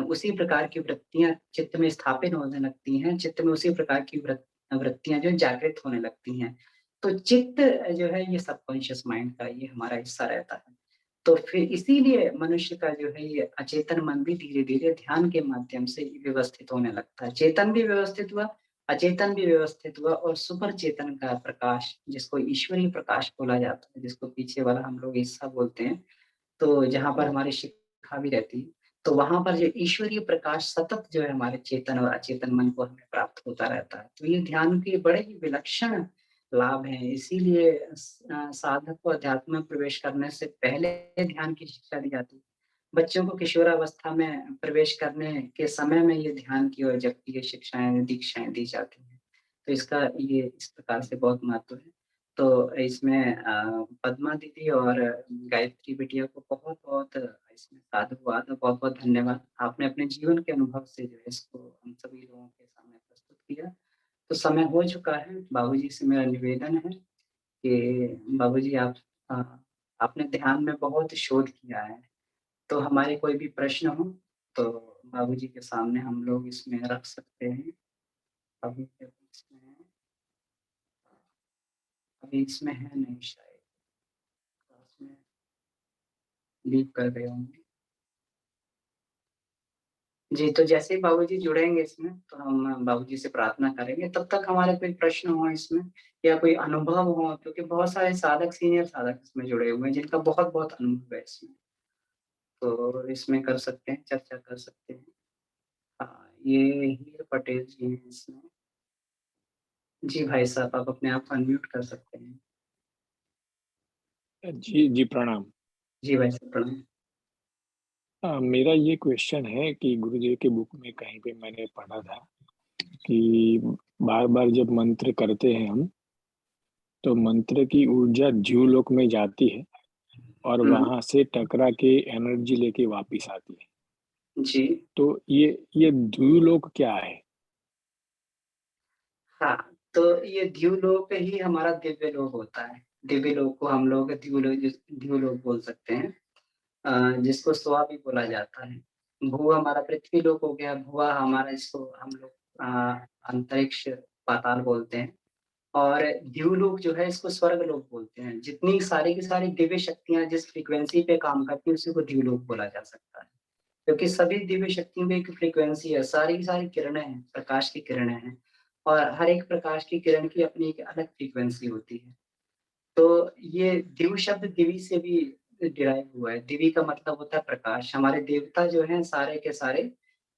उसी प्रकार की वृत्तियाँ चित्त में स्थापित होने लगती हैं, चित्त में उसी प्रकार की वृत्तियाँ जो जागृत होने लगती हैं। तो चित्त जो है ये सबकॉन्शियस माइंड का ये हमारा हिस्सा रहता है। तो फिर इसीलिए मनुष्य का जो है ये अचेतन मन भी धीरे-धीरे ध्यान के माध्यम से व्यवस्थित होने लगता है। चेतन भी व्यवस्थित हुआ, अचेतन भी व्यवस्थित हुआ, और सुपर चेतन का प्रकाश, जिसको ईश्वरीय प्रकाश बोला जाता है, जिसको पीछे वाला हम लोग हिस्सा बोलते हैं, तो जहाँ पर हमारी शिखा भी रहती है, तो वहाँ पर जो ईश्वरीय प्रकाश सतत जो है हमारे चेतन और अचेतन मन को हमें प्राप्त होता रहता है। तो ये ध्यान के बड़े ही विलक्षण लाभ हैं। इसीलिए साधक को अध्यात्म में प्रवेश करने से पहले ध्यान की शिक्षा दी जाती है। बच्चों को किशोरावस्था में प्रवेश करने के समय में ये ध्यान की और जप की शिक्षाएँ, दीक्षाएँ दी जाती हैं। तो इसका ये इस प्रकार से बहुत महत्व है। तो इसमें पद्मा दीदी और गायत्री बिटिया को बहुत-बहुत इसमें साधुवाद और बहुत-बहुत धन्यवाद। आपने अपने जीवन के अनुभव से जो है इसको हम सभी लोगों के सामने प्रस्तुत किया। तो समय हो चुका है, बाबूजी से मेरा निवेदन है कि बाबूजी अ, आपने ध्यान में बहुत शोध किया है, तो हमारे कोई भी प्रश्न हो, तो बाबूजी के सामने हम लोग इसमें रख सकते हैं। अभी तो इसमें अभी इसमें है नहीं शायद, क्लास में लीव कर गए होंगे। जी, तो जैसे ही बाबूजी जुड़ेंगे इसमें, तो हम बाबूजी से प्रार्थना करेंगे। तब तक हमारे कोई प्रश्न हो इसमें या कोई अनुभव हो, क्योंकि बहुत सारे साधक, सीनियर साधक इसमें जुड़े हुए हैं, जिनका बहुत-बहुत अनुभव है इसमें। तो इसमें कर सकते हैं, चर्चा कर सकते हैं। हाँ, ये हीर पटेल जी हैं इसमें। जी भाई साहब, आप अपने आप को अनम्यूट कर सकते हैं। जी, जी प्रणाम। जी भाई साहब, प्रणाम। मेरा ये क्वेश्चन है कि गुरुदेव के बुक में कहीं पे मैंने पढ़ा था कि बार-बार जब मंत्र करते हैं हम, तो मंत्र की ऊर्जा जीवलोक में जाती है और हुँ, वहां से टकरा के एनर्जी लेके वापिस आती है। जी। तो ये द्यूलोक क्या है? हाँ, तो ये द्युलोक ही हमारा दिव्य लोक होता है। दिव्य लोक को हम लोग द्युलोक बोल सकते हैं। जिसको स्वा भी बोला जाता है। भू हमारा पृथ्वी लोक हो गया, भुवा हमारा इसको हम लोग अंतरिक्ष पाताल बोलते हैं, और द्युलोक जो है इसको स्वर्ग लोक बोलते हैं। जितनी सारी की सारी दिव्य शक्तियाँ जिस फ्रीक्वेंसी पे काम करती हैं, उसी को द्युलोक बोला जा सकता है। क्योंकि सभी दिव्य शक्तियों की एक फ्रीक्वेंसी है, सारी की सारी किरणें हैं, प्रकाश की किरणें हैं, और हर एक प्रकाश की किरण की अपनी एक अलग फ्रीक्वेंसी होती है। तो ये दिव्य शब्द दिवि से भी डिराइव हुआ है। दिवि का मतलब होता है प्रकाश। हमारे देवता जो हैं सारे के सारे,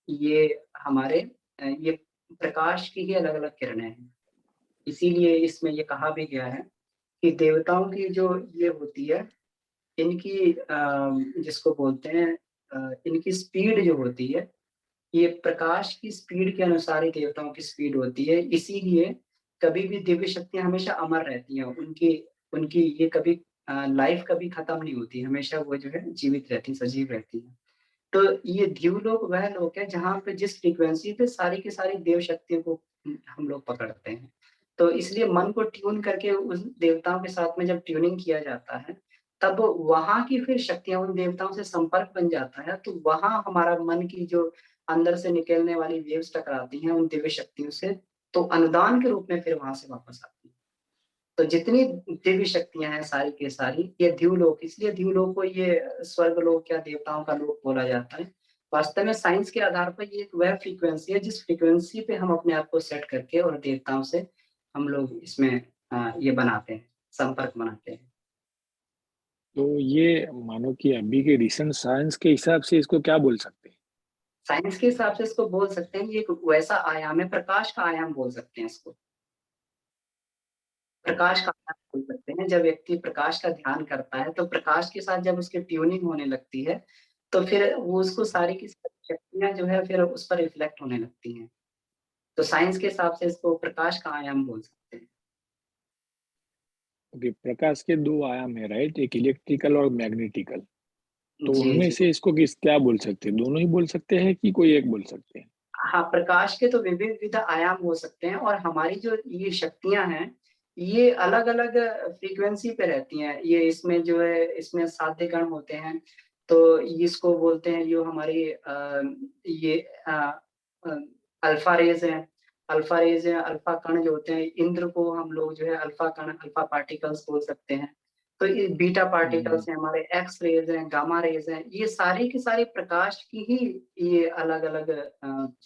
ये हमारे ये प्रकाश की ही अलग-अलग किरणें हैं। इसीलिए इसमें ये कहा भी गया है कि देवताओं की जो ये होती है, इनकी जिसको बोलते हैं इनकी स्पीड जो होती है, ये प्रकाश की स्पीड के अनुसार ही देवताओं की स्पीड होती है। इसीलिए कभी भी दिव्य शक्तियाँ हमेशा अमर रहती हैं। उनकी उनकी ये कभी लाइफ कभी खत्म नहीं होती। हमेशा वो जो है जीवित रहती हैं, सजीव रहती हैं। तो ये द्युलोक वह लोक है जहाँ पे जिस फ्रीक्वेंसी पे सारी की सारी देव शक्तियों को हम लोग पकड़ते हैं। तो इसलिए मन को ट्यून करके उस देवताओं के साथ में जब ट्यूनिंग किया जाता है, तब वहाँ की फिर शक्तियाँ उन देवताओं से संपर्क बन जाता है, तो वहाँ हमारा मन की जो अंदर से निकलने वाली वेव्स टकराती हैं उन दिव्य शक्तियों से, तो अनुदान के रूप में फिर वहाँ से वापस आती हैं। तो जितनी दिव्य शक्तियाँ हैं सारी की सारी, ये द्युलोक, इसलिए द्युलोक को ये स्वर्गलोक या देवताओं का लोक बोला जाता है। वास्तव में साइंस के आधार पर ये एक वह फ्रीक्वेंसी है जिस फ्रीक्वेंसी पे हम अपने आप को सेट करके और देवताओं से हम लोग इसमें ये बनाते हैं, संपर्क बनाते हैं। तो ये मानो कि अभी के रिसेंट साइंस के हिसाब से इसको क्या बोल सकते हैं? साइंस के हिसाब से इसको बोल सकते हैं, ये एक वैसा आयाम है, प्रकाश का आयाम बोल सकते हैं इसको। प्रकाश का आयाम बोल सकते हैं। जब व्यक्ति प्रकाश का ध्यान करता है, तो प्रकाश के साथ जब उसकी ट्यूनिंग होने लगती है, तो फिर वो उसको सारी की सारी शक्तियाँ जो है फिर उस पर रिफ्लेक्ट होने लगती हैं। तो साइंस के हिसाब से इसको प्रकाश का आयाम बोल सकते हैं। ओके, प्रकाश के दो आयाम है राइट, एक इलेक्ट्रिकल और मैग्नेटिकल। तो जी, उनमें जी। से इसको किस क्या बोल सकते हैं, दोनों ही बोल सकते हैं कि कोई एक बोल सकते हैं? हाँ, प्रकाश के तो विविध आयाम हो सकते हैं, और हमारी जो ये शक्तियाँ हैं, ये अलग-अलग फ्रीक्वेंसी पे रहती हैं। ये इसमें जो है, इसमें साध्य कण होते हैं, तो इसको बोलते हैं जो हमारी ये अ अ, अल्फा रेज़ हैं। अल्फा रेज़ हैं, अल्फा कण जो होते हैं, इंद्र को हम लोग जो है अल्फा कण, अल्फा पार्टिकल्स बोल सकते हैं। तो ये बीटा हम्म, पार्टिकल्स हैं, हमारे एक्स रेज़ हैं, गामा रेज़ हैं, ये सारी की सारी प्रकाश की ही ये अलग-अलग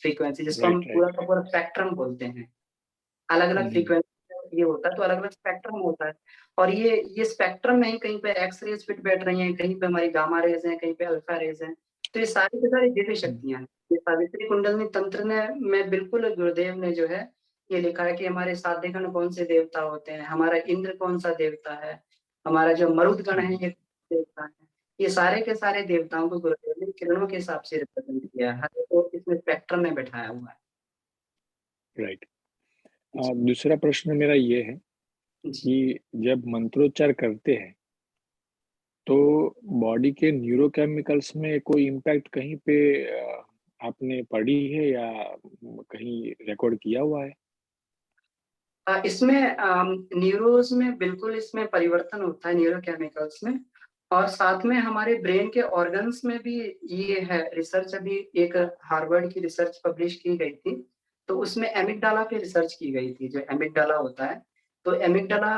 फ्रीक्वेंसी, जिसको हम राइट पूरा राइट। का पूरा स्पेक्ट्रम बोलते हैं। अलग-अलग हम्म, फ्रीक्वेंसी ये होता है, तो अलग-अलग स्पेक्ट्रम होता है। और ये स्पेक्ट्रम में ही कहीं पे एक्स रेज़ फिट बैठ रही हैं, कहीं पे हमारी गामा रेज़ हैं, कहीं पे अल्फा रेज़ हैं। तो ये सारी की सारी दिव्य हम्म, शक्तियाँ हैं। ये सावित्री कुंडलिनी तंत्र ने में बिल्कुल गुरुदेव ने जो है, ये लिखा है कि हमारे साध्यगण कौन से देवता होते हैं, हमारा इंद्र कौन-सा देवता है, हमारा जो मरुदगण है हम्म, ये देवता है। ये सारे के सारे देवताओं को गुरुदेव ने किरणों के हिसाब से रिप्रेज़ेंट किया है। हर एक को इसमें स्पेक्ट्रम में बैठाया हुआ है। राइट। दूसरा प्रश्न मेरा ये है जी। कि जब मंत्रोच्चार करते हैं तो बॉडी के न्यूरोकेमिकल्स में कोई इम्पैक्ट कहीं पे आपने पढ़ी है या कहीं रिकॉर्ड किया हुआ है? इसमें न्यूरोज़ में बिल्कुल इसमें परिवर्तन होता है, न्यूरोकेमिकल्स में, और साथ में हमारे ब्रेन के ऑर्गन्स में भी ये है। रिसर्च अभी एक हार्वर्ड की रिसर्च पब्लिश की गई थी, तो उसमें एमिगडाला पे रिसर्च की गई थी। जो एमिगडाला होता है, तो एमिगडाला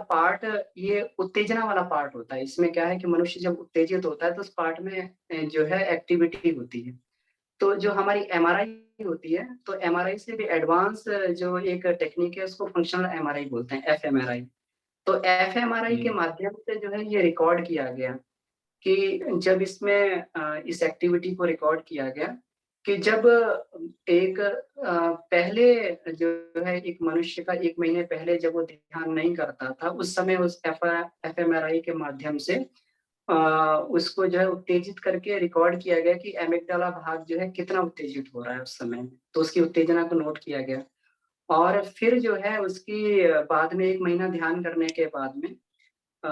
पार्ट ये उत्तेजना वाला पार्ट होता है। इसमें क्या है कि मनुष्य जब उत्तेजित होता है, तो उस पार्ट में जो है एक्टिविटी होती है। तो जो हमारी एमआरआई होती है, तो एमआरआई से भी एडवांस जो एक टेक्निक है, उसको फंक्शनल एमआरआई बोलते हैं, एफएमआरआई। तो एफएमआरआई के हम्म, माध्यम से जो है ये रिकॉर्ड किया गया कि जब इसमें इस एक्टिविटी को रिकॉर्ड किया गया कि जब एक पहले जो है एक मनुष्य का 1 महीने पहले जब वो ध्यान नहीं करता था, उस समय उस एफएमआरआई के माध्यम से अ, उसको जो है उत्तेजित करके रिकॉर्ड किया गया कि एमिगडाला भाग जो है कितना उत्तेजित हो रहा है उस समय में। तो उसकी उत्तेजना को नोट किया गया, और फिर जो है उसकी बाद में 1 महीना ध्यान करने के बाद में अ,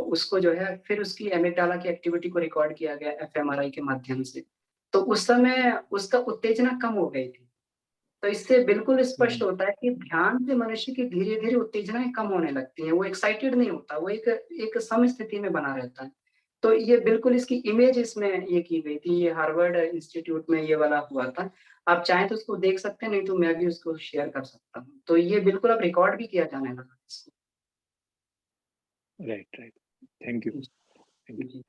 उसको जो है फिर उसकी एमिगडाला की एक्टिविटी को रिकॉर्ड किया गया एफएमआरआई के माध्यम से। तो उस समय उसका उत्तेजना कम हो गई थी। तो इससे बिल्कुल स्पष्ट हम्म, होता है कि ध्यान से मनुष्य की धीरे-धीरे उत्तेजनाएँ कम होने लगती हैं। वो एक्साइटेड नहीं होता, वो एक एक सम स्थिति में बना रहता है। तो ये बिल्कुल इसकी इमेज इसमें ये की गई थी, ये हार्वर्ड इंस्टीट्यूट में ये वाला हुआ था। आप चाहें तो उसको देख सकते हैं, नहीं तो मैं भी उसको शेयर कर सकता हूँ। तो ये बिल्कुल अब रिकॉर्ड भी किया जाने लगा है इसको। Right right. Thank you. जी, थैंक जी।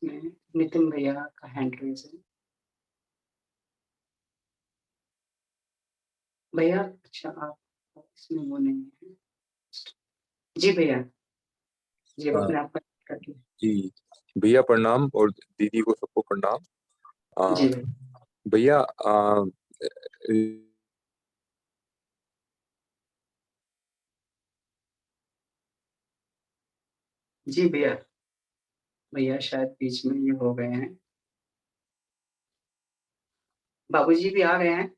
इसमें नितिन भैया का हैंड रेज़ है। भैया अच्छा आप इसमें वो नहीं है। जी भैया, जी अब हाँ अपने आप को करके। जी। भैया प्रणाम और दीदी को सबको प्रणाम। जी आ, भैया। भैया जी भैया। भैया शायद बीच में ये हो गए हैं। बाबूजी भी आ गए हैं।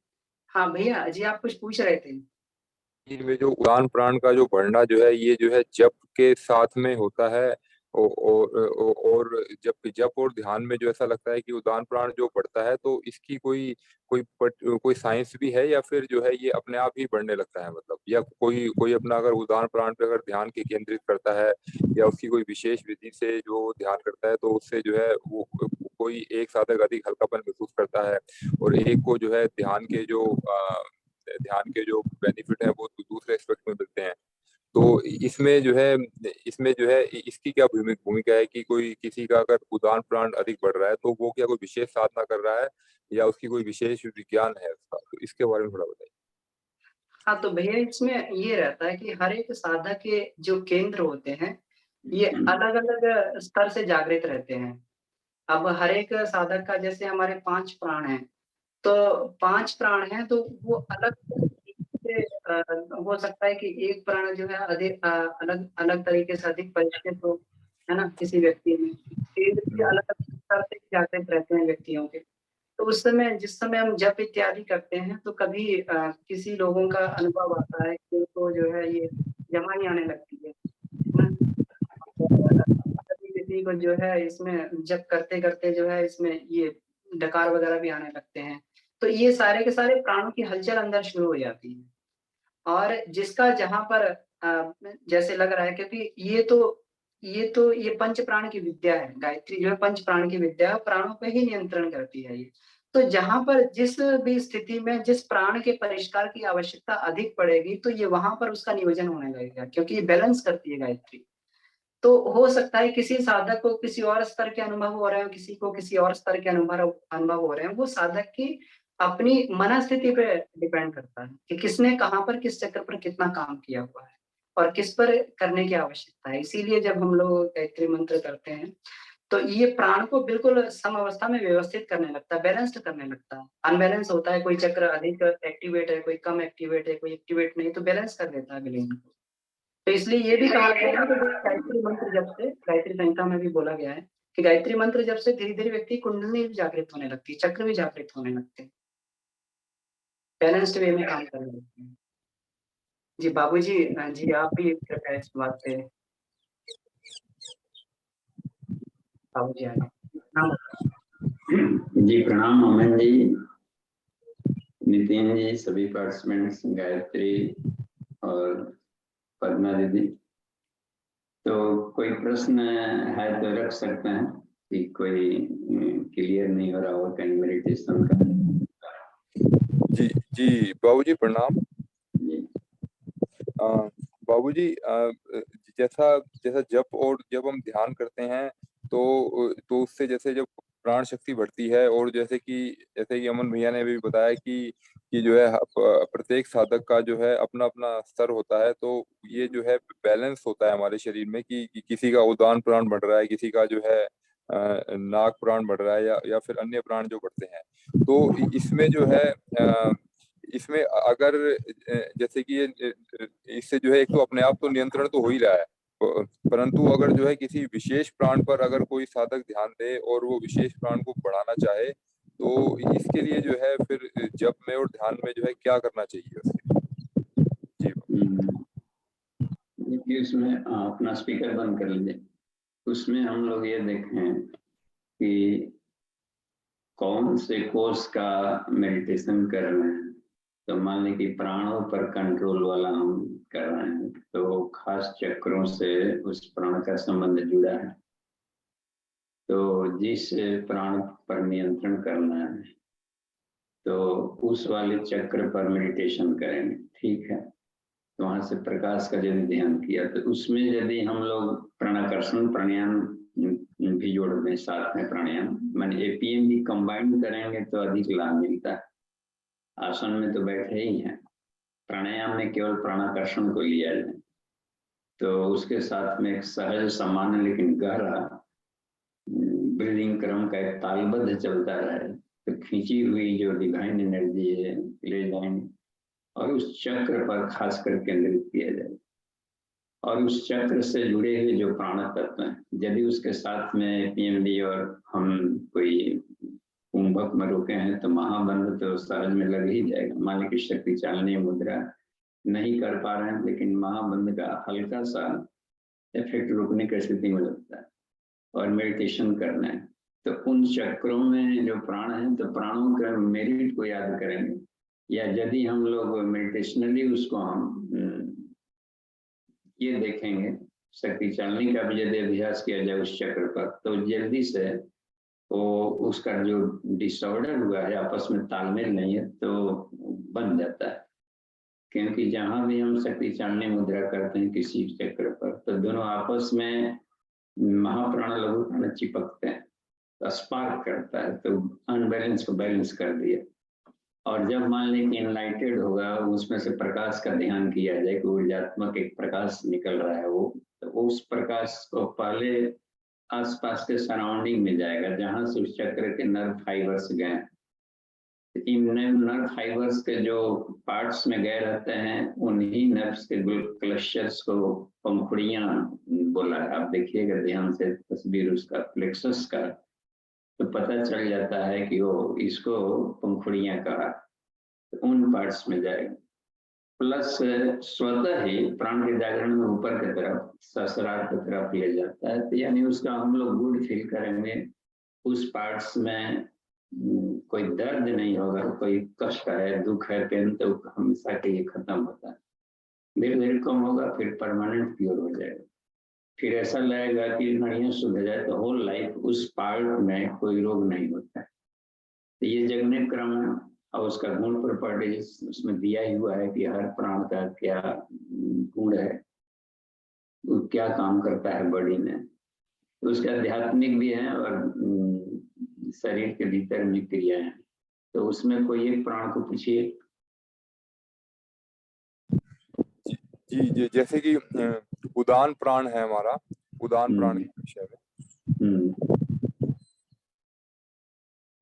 हाँ भैया, जी आप कुछ पूछ रहे थे? में जो उड़ान प्राण का जो बढ़ना जो है ये जो है जप के साथ में होता है और जब जप और ध्यान में जो ऐसा लगता है कि उड़ान प्राण जो बढ़ता है तो इसकी कोई साइंस भी है या फिर जो है ये अपने आप ही बढ़ने लगता है मतलब या कोई कोई अपना अगर उड़ान प्राण पे अगर ध्यान के केंद्रित करता है या उसकी कोई विशेष विधि से जो ध्यान करता है तो उससे जो है वो कोई एक साधक अधिक हल्कापन महसूस करता है और एक को जो है ध्यान के जो बेनिफिट है वो दूसरे एस्पेक्ट में मिलते हैं। तो इसमें जो है इसकी क्या भूमिका है कि कोई किसी का अगर उदान प्राण अधिक बढ़ रहा है तो वो क्या कोई विशेष साधना कर रहा है या उसकी कोई विशेष विज्ञान है उसका? तो इसके बारे में थोड़ा बताइए। हाँ, तो भैया इसमें ये रहता है कि हर एक साधक के जो केंद्र होते हैं, ये अलग-अलग स्तर से जागृत रहते हैं। अब हर एक साधक का जैसे हमारे 5 प्राण हैं, तो 5 प्राण हैं तो वो अलग से हो सकता है कि एक प्राण जो है अधिक अलग अलग तरीके से अधिक परिष्कृत हो, है ना, किसी व्यक्ति में। शरीर भी अलग तरह से जागृत रहते हैं व्यक्तियों के। तो उस समय जिस समय हम जप इत्यादि करते हैं तो कभी किसी लोगों का अनुभव आता है कि उनको जो है ये जमाई आने लगती है ना? कभी किसी को जो है इसमें जप करते-करते जो है इसमें ये डकार वगैरह भी आने लगते हैं। तो ये सारे के सारे प्राणों की हलचल अंदर शुरू हो जाती है। और जिसका जहाँ पर जैसे लग रहा है क्योंकि ये पंच प्राण की विद्या है। गायत्री जो है पंच प्राण की विद्या है, प्राणों पे ही नियंत्रण करती है ये। तो जहाँ पर जिस भी स्थिति में जिस प्राण के परिष्कार की आवश्यकता अधिक पड़ेगी, तो ये वहाँ पर उसका नियोजन होने लगेगा क्योंकि ये बैलेंस करती है गायत्री। तो हो सकता है किसी साधक को किसी और स्तर के अनुभव हो रहे हो, किसी को किसी और स्तर के अनुभव हो रहे हैं। वो साधक की अपनी मनःस्थिति पे डिपेंड करता है कि किसने कहाँ पर किस चक्र पर कितना काम किया हुआ है और किस पर करने की आवश्यकता है। इसीलिए जब हम लोग गायत्री मंत्र करते हैं तो ये प्राण को बिल्कुल सम अवस्था में व्यवस्थित करने लगता है, बैलेंस्ड करने लगता है। अनबैलेंस होता है, कोई चक्र अधिक एक्टिवेट है, कोई कम एक्टिवेट है, कोई एक्टिवेट नहीं, तो बैलेंस कर देता है विलीन को। तो इसलिए ये भी कहा गया है कि गायत्री मंत्र जब से गायत्री संहिता में भी बोला गया है कि गायत्री मंत्र जब से धीरे-धीरे व्यक्ति कुंडली भी जागृत होने लगती है, चक्र भी जागृत होने लगते हैं, बैलेंस्ड वे में काम करने लगते हैं। जी बाबूजी, जी आप भी कृपया इस बात पे बाबूजी आगे। हाँ, जी प्रणाम अमन जी, नितिन जी, सभी पार्टिसिपेंट्स, गायत्री और पद्मा दीदी। तो कोई प्रश्न है तो रख सकते हैं कि कोई क्लियर नहीं हो रहा हो कहीं मेडिटेशन का। जी जी बाबूजी प्रणाम। जी बाबूजी जैसा जैसा जब हम ध्यान करते हैं तो उससे जैसे जब प्राण शक्ति बढ़ती है और जैसे कि अमन भैया ने भी बताया कि जो है प्रत्येक साधक का जो है अपना अपना स्तर होता है, तो ये जो है बैलेंस होता है हमारे शरीर में कि किसी का उदान प्राण बढ़ रहा है, किसी का जो है नाक प्राण बढ़ रहा है या फिर अन्य प्राण जो बढ़ते हैं। तो इसमें जो है इसमें अगर जैसे कि ये इससे जो है एक तो अपने आप तो नियंत्रण तो हो ही रहा है, परंतु अगर जो है किसी विशेष प्राण पर अगर कोई साधक ध्यान दे और वो विशेष प्राण को बढ़ाना चाहे, तो इसके लिए जो है फिर जप में और ध्यान में जो है क्या करना चाहिए उसके लिए? देखिए उसमें अपना स्पीकर बंद कर लीजिए। उसमें हम लोग ये देखें कि कौन से कोर्स का मेडिटेशन कर रहे हैं। तो मान लीजिए कि प्राणों पर कंट्रोल वाला हम कर रहे हैं, तो खास चक्रों से उस प्राण का संबंध जुड़ा है। तो जिस प्राण पर नियंत्रण करना है तो उस वाले चक्र पर मेडिटेशन करेंगे, ठीक है। तो वहां से प्रकाश का यदि ध्यान किया तो उसमें यदि हम लोग प्राणाकर्षण प्राणायाम भी जोड़ दें साथ में, प्राणायाम माने एपीएम भी कंबाइन करेंगे तो अधिक लाभ मिलता है। आसन में तो बैठे ही हैं, प्राणायाम में केवल प्राणाकर्षण को लिया जाए तो उसके साथ में एक सहज सामान्य लेकिन गहरा ब्रीदिंग क्रम का एक तालबद्ध चलता रहे तो खींची हुई जो डिवाइन एनर्जी है ले जाएंगे और उस चक्र पर खास कर केंद्रित किया जाए। और उस चक्र से जुड़े हुए जो प्राण तत्व हैं, यदि उसके साथ में पीएमडी और हम कोई कुंभक में रुके हैं तो महाबंध तो सहज में लग ही जाएगा। मान लीजिए शक्ति चालनी मुद्रा नहीं कर पा रहे हैं लेकिन महाबंध का हल्का सा इफेक्ट रुकने की स्थिति में लगता है और मेडिटेशन करना है तो उन चक्रों में जो प्राण है तो प्राणों के मेरिट को याद करेंगे। या यदि हम लोग मेडिटेशनली उसको हम ये देखेंगे, शक्ति चालनी का भी यदि अभ्यास किया जाए उस चक्र पर तो जल्दी से वो उसका जो डिसऑर्डर हुआ है आपस में तालमेल नहीं है तो बन जाता है। क्योंकि जहां भी हम शक्ति चालनी मुद्रा करते हैं किसी चक्र पर तो दोनों आपस में महाप्राण लघु प्राण चिपकते हैं तो स्पार्क करता है तो अनबैलेंस को बैलेंस कर दिया। और जब मान लें कि इनलाइटेड होगा उसमें से प्रकाश का ध्यान किया जाए कि ऊर्जात्मक एक प्रकाश निकल रहा है वो तो उस प्रकाश को पहले आसपास के सराउंडिंग में जाएगा, जहां से उस चक्र के नर्व फाइबर्स गए। इन नर्व फाइबर्स के जो पार्ट्स में गए रहते हैं, उन्हीं नर्व्स के क्लस्टर्स को पंखुड़ियां बोला है। आप देखिएगा ध्यान से तस्वीर उसका प्लेक्सस का, तो पता चल जाता है कि वो इसको पंखुड़ियां कहा। तो उन पार्ट्स में जाएगा। प्लस स्वतः ही प्राण के जागरण में ऊपर की तरफ ससरार की तरफ ले जाता है। तो यानी उसका हम लोग गुड फील करेंगे। उस पार्ट्स में कोई दर्द नहीं होगा, कोई कष्ट है, दुख है, पेन, तो हमेशा के लिए खत्म होता है। धीरे धीरे कम होगा, फिर परमानेंट क्योर हो जाएगा। फिर ऐसा लगेगा कि नाड़ियां सुधर जाए, तो होल लाइफ उस पार्ट में कोई रोग नहीं होता है। तो ये जगने क्रम और उसका गुण प्रॉपर्टीज उसमें दिया ही हुआ है कि हर प्राण का क्या गुण है, वो क्या काम करता है बॉडी में। तो उसका आध्यात्मिक भी है और शरीर के भीतर में क्रिया है। तो उसमें कोई एक प्राण को पूछिए। जी, जैसे कि उदान प्राण है हमारा, उदान प्राण के विषय में।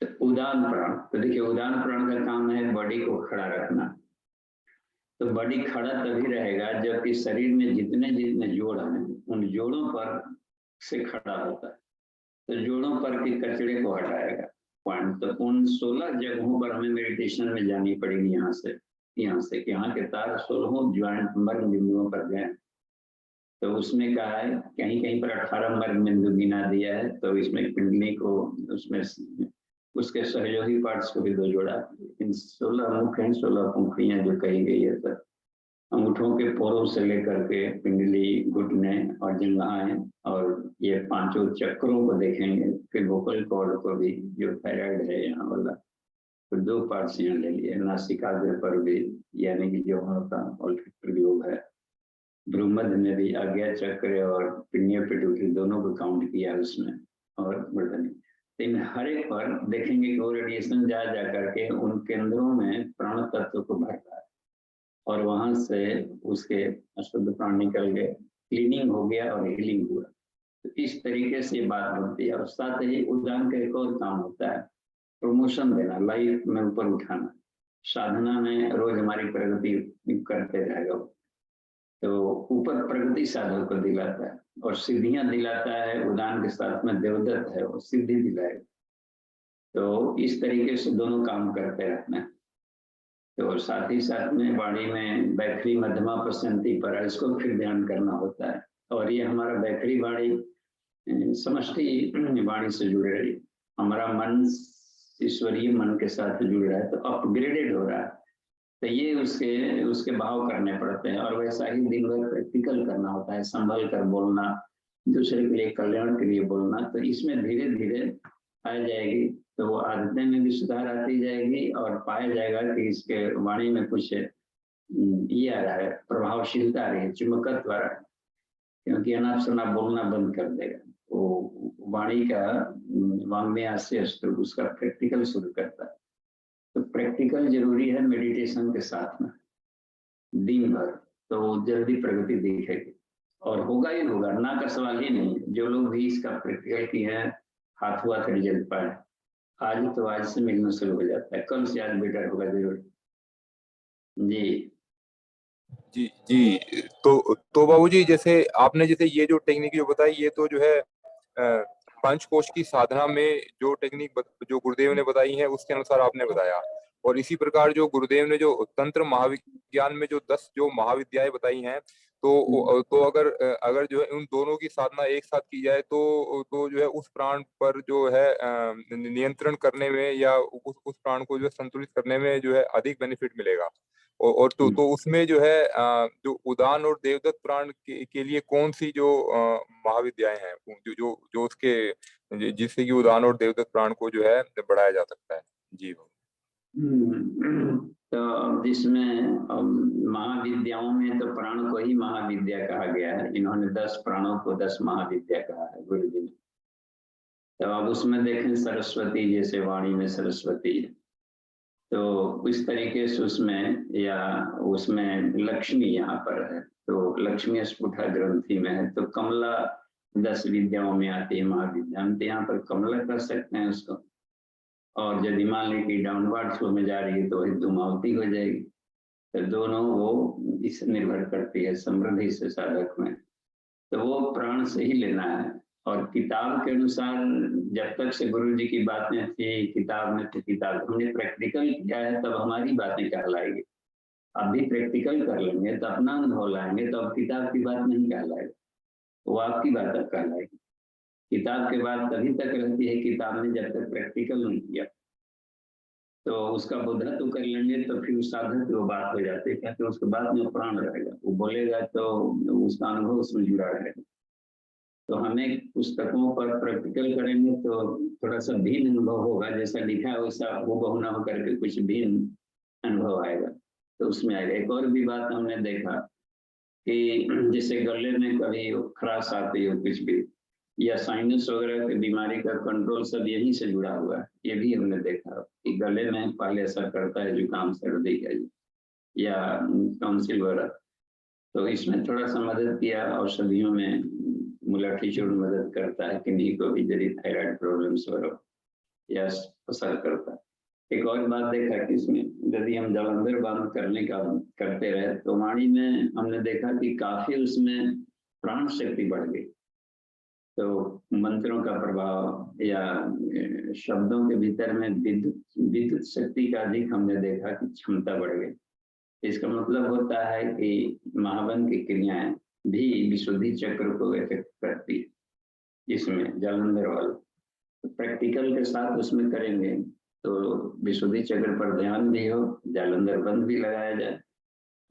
तो उदान प्राण, तो देखिए उदान प्राण का काम है बॉडी को खड़ा रखना। तो बॉडी खड़ा तभी रहेगा जबकि शरीर में जितने जितने जोड़ हैं, उन जोड़ों पर से खड़ा होता है। तो जोड़ों पर के कचरे को हटाएगा पॉइंट। तो उन 16 जगहों पर हमें मेडिटेशन में जानी पड़ेगी। यहाँ से कि यहाँ के तार 16 ज्वाइंट मर्म बिंदुओं पर गए। तो उसमें कहा है कहीं कहीं पर 18 मर्म बिंदु गिना दिया है। तो इसमें पिंडली को, उसमें उसके सहयोगी पार्ट्स को भी 2 जोड़ा। इन 16 मुख हैं, 16 पंखुड़ियां जो कही गई है। तो अंगूठों के पोरों से लेकर के पिंडली, घुटने और जंघाएं और ये 5 चक्रों को देखेंगे। फिर वोकल कॉर्ड को भी, जो थायराइड है यहाँ वाला, तो 2 पार्ट्स यहाँ ले लिए। नासिकाग्र पर भी, यानी कि जो होता ऑल्फैक्टरी योग है। भ्रूमध्य में भी आज्ञा चक्र और पिनिया पिट्यूटरी दोनों को काउंट किया उसमें, और मूर्धन्य। इन हर एक पर देखेंगे कि वो रेडिएशन जा करके उन केंद्रों में प्राण तत्व को भरता है और वहां से उसके अशुद्ध प्राण निकल गए, क्लीनिंग हो गया और हीलिंग हुआ। तो इस तरीके से बात बनती है। और साथ ही उदान का एक और काम होता है, प्रमोशन देना, लाइफ में ऊपर उठाना। साधना में रोज हमारी प्रगति करते रहेगा। तो ऊपर प्रगति साधक को दिलाता है और सिद्धियां दिलाता है। उदान के साथ में देवदत्त है, वो सिद्धि दिलाएगा। तो इस तरीके से दोनों काम करते रहना है। तो साथ ही साथ में वाणी में बैखरी मध्यमा पसंती पर, इसको फिर ध्यान करना होता है। और ये हमारा बैखरी वाणी समष्टि वाणी से जुड़ रही है। हमारा मन ईश्वरीय मन के साथ जुड़ रहा है, तो अपग्रेडेड हो रहा है। तो ये उसके भाव करने पड़ते हैं। और वैसा ही दिन भर प्रैक्टिकल करना होता है, संभल कर बोलना, दूसरे के लिए कल्याण के लिए बोलना। तो इसमें धीरे धीरे आ जाएगी। तो वो आदतें में भी सुधार आती जाएगी और पाया जाएगा कि इसके वाणी में कुछ ये आ रहा है, प्रभावशीलता आ रही है, चुमकत्व आ रहा है। क्योंकि अनाप शनाप बोलना बंद कर देगा वो। वाणी का वांग्मय अस्त्र उसका प्रैक्टिकल शुरू करता है। तो प्रैक्टिकल जरूरी है मेडिटेशन के साथ में दिन भर, तो जल्दी प्रगति दिखेगी और होगा ही होगा, ना का सवाल ही नहीं। जो लोग भी इसका प्रैक्टिकल किए हैं, हाथ हुआ तो रिजल्ट पाए। आज तो आज से मिलना शुरू हो जाता है, कल से आज बेटर होगा जरूर। जी जी। तो बाबूजी, जैसे आपने ये जो टेक्निक जो बताई, ये तो जो है पंचकोश की साधना में जो टेक्निक जो गुरुदेव ने बताई है उसके अनुसार आपने बताया। और इसी प्रकार जो गुरुदेव ने जो तंत्र महाविज्ञान में जो 10 जो महाविद्याएं बताई हैं, तो अगर जो है उन दोनों की साधना एक साथ की जाए तो जो है उस प्राण पर जो है नियंत्रण करने में या उस प्राण को जो है संतुलित करने में जो है अधिक बेनिफिट मिलेगा। और तो उसमें जो है जो उदान और देवदत्त प्राण के लिए कौन सी जो महाविद्याएं हैं जो उसके जिससे कि उदान और देवदत्त प्राण को जो है बढ़ाया जा सकता है। जी। तो जिसमें महाविद्याओं में तो प्राण को ही महाविद्या कहा गया है। इन्होंने 10 प्राणों को 10 महाविद्या कहा है गुरु जी ने। तो अब उसमें देखें सरस्वती, जैसे वाणी में सरस्वती है, तो इस तरीके से उसमें लक्ष्मी यहाँ पर है। तो लक्ष्मी स्फुटा ग्रंथि में है। तो कमला 10 विद्याओं में आती है महाविद्या, हम तो यहाँ पर कमला कर सकते हैं उसको, और यदि मान लें कि डाउनवर्ड फ्लो में जा रही है तो वही धूमावती हो जाएगी। तो दोनों वो इस निर्भर करती है समृद्धि से साधक में, तो वो प्राण से ही लेना है। और किताब के अनुसार जब तक से गुरु जी की बातें थी किताब में, तो किताब हमने प्रैक्टिकल किया है तब हमारी बातें कहलाएगी। अब भी प्रैक्टिकल कर लेंगे तो अपना अनुभव लाएंगे तो अब किताब की बात नहीं कहलाएगी, वो आपकी बात अब कहलाएगी। किताब के बाद तभी तक रहती है किताब ने जब तक प्रैक्टिकल नहीं किया, तो उसका बोधत्व कर लेंगे तो फिर उस साधक की वो बात हो जाती है, कहते उसके बाद में प्राण रहेगा, वो बोलेगा तो उसका अनुभव उसमें जुड़ा रहेगा। तो हमें पुस्तकों पर प्रैक्टिकल करेंगे तो थोड़ा सा भिन्न अनुभव होगा, जैसा लिखा है वैसा वो बहुना होकर के कुछ भिन्न अनुभव आएगा, तो उसमें आएगा। एक और भी बात हमने देखा कि जैसे गले में कभी खराश आती हो कुछ भी, या साइनस वगैरह की बीमारी का कंट्रोल सब यहीं से जुड़ा हुआ है, ये भी हमने देखा कि गले में पहले असर करता है जुकाम सर्दी का या काउंसिल वगैरह, तो इसमें थोड़ा सा मदद किया। औषधियों में मुलाठी चूर्ण मदद करता है, किन्हीं को भी यदि थायराइड प्रॉब्लम्स वगैरह या असर करता है। एक और बात देखा कि इसमें यदि हम जलंधर बांध करने का करते रहे तो वाणी में हमने देखा कि काफी उसमें प्राण शक्ति बढ़ गई, तो मंत्रों का प्रभाव या शब्दों के भीतर में विद्युत शक्ति का अधिक हमने देखा कि क्षमता बढ़ गई। इसका मतलब होता है कि महावन की क्रियाएं भी विशुद्धि चक्र को इफेक्ट करती है। इसमें जालंधर वाला तो प्रैक्टिकल के साथ उसमें करेंगे तो विशुद्धि चक्र पर ध्यान भी हो, जालंधर बंद भी लगाया जाए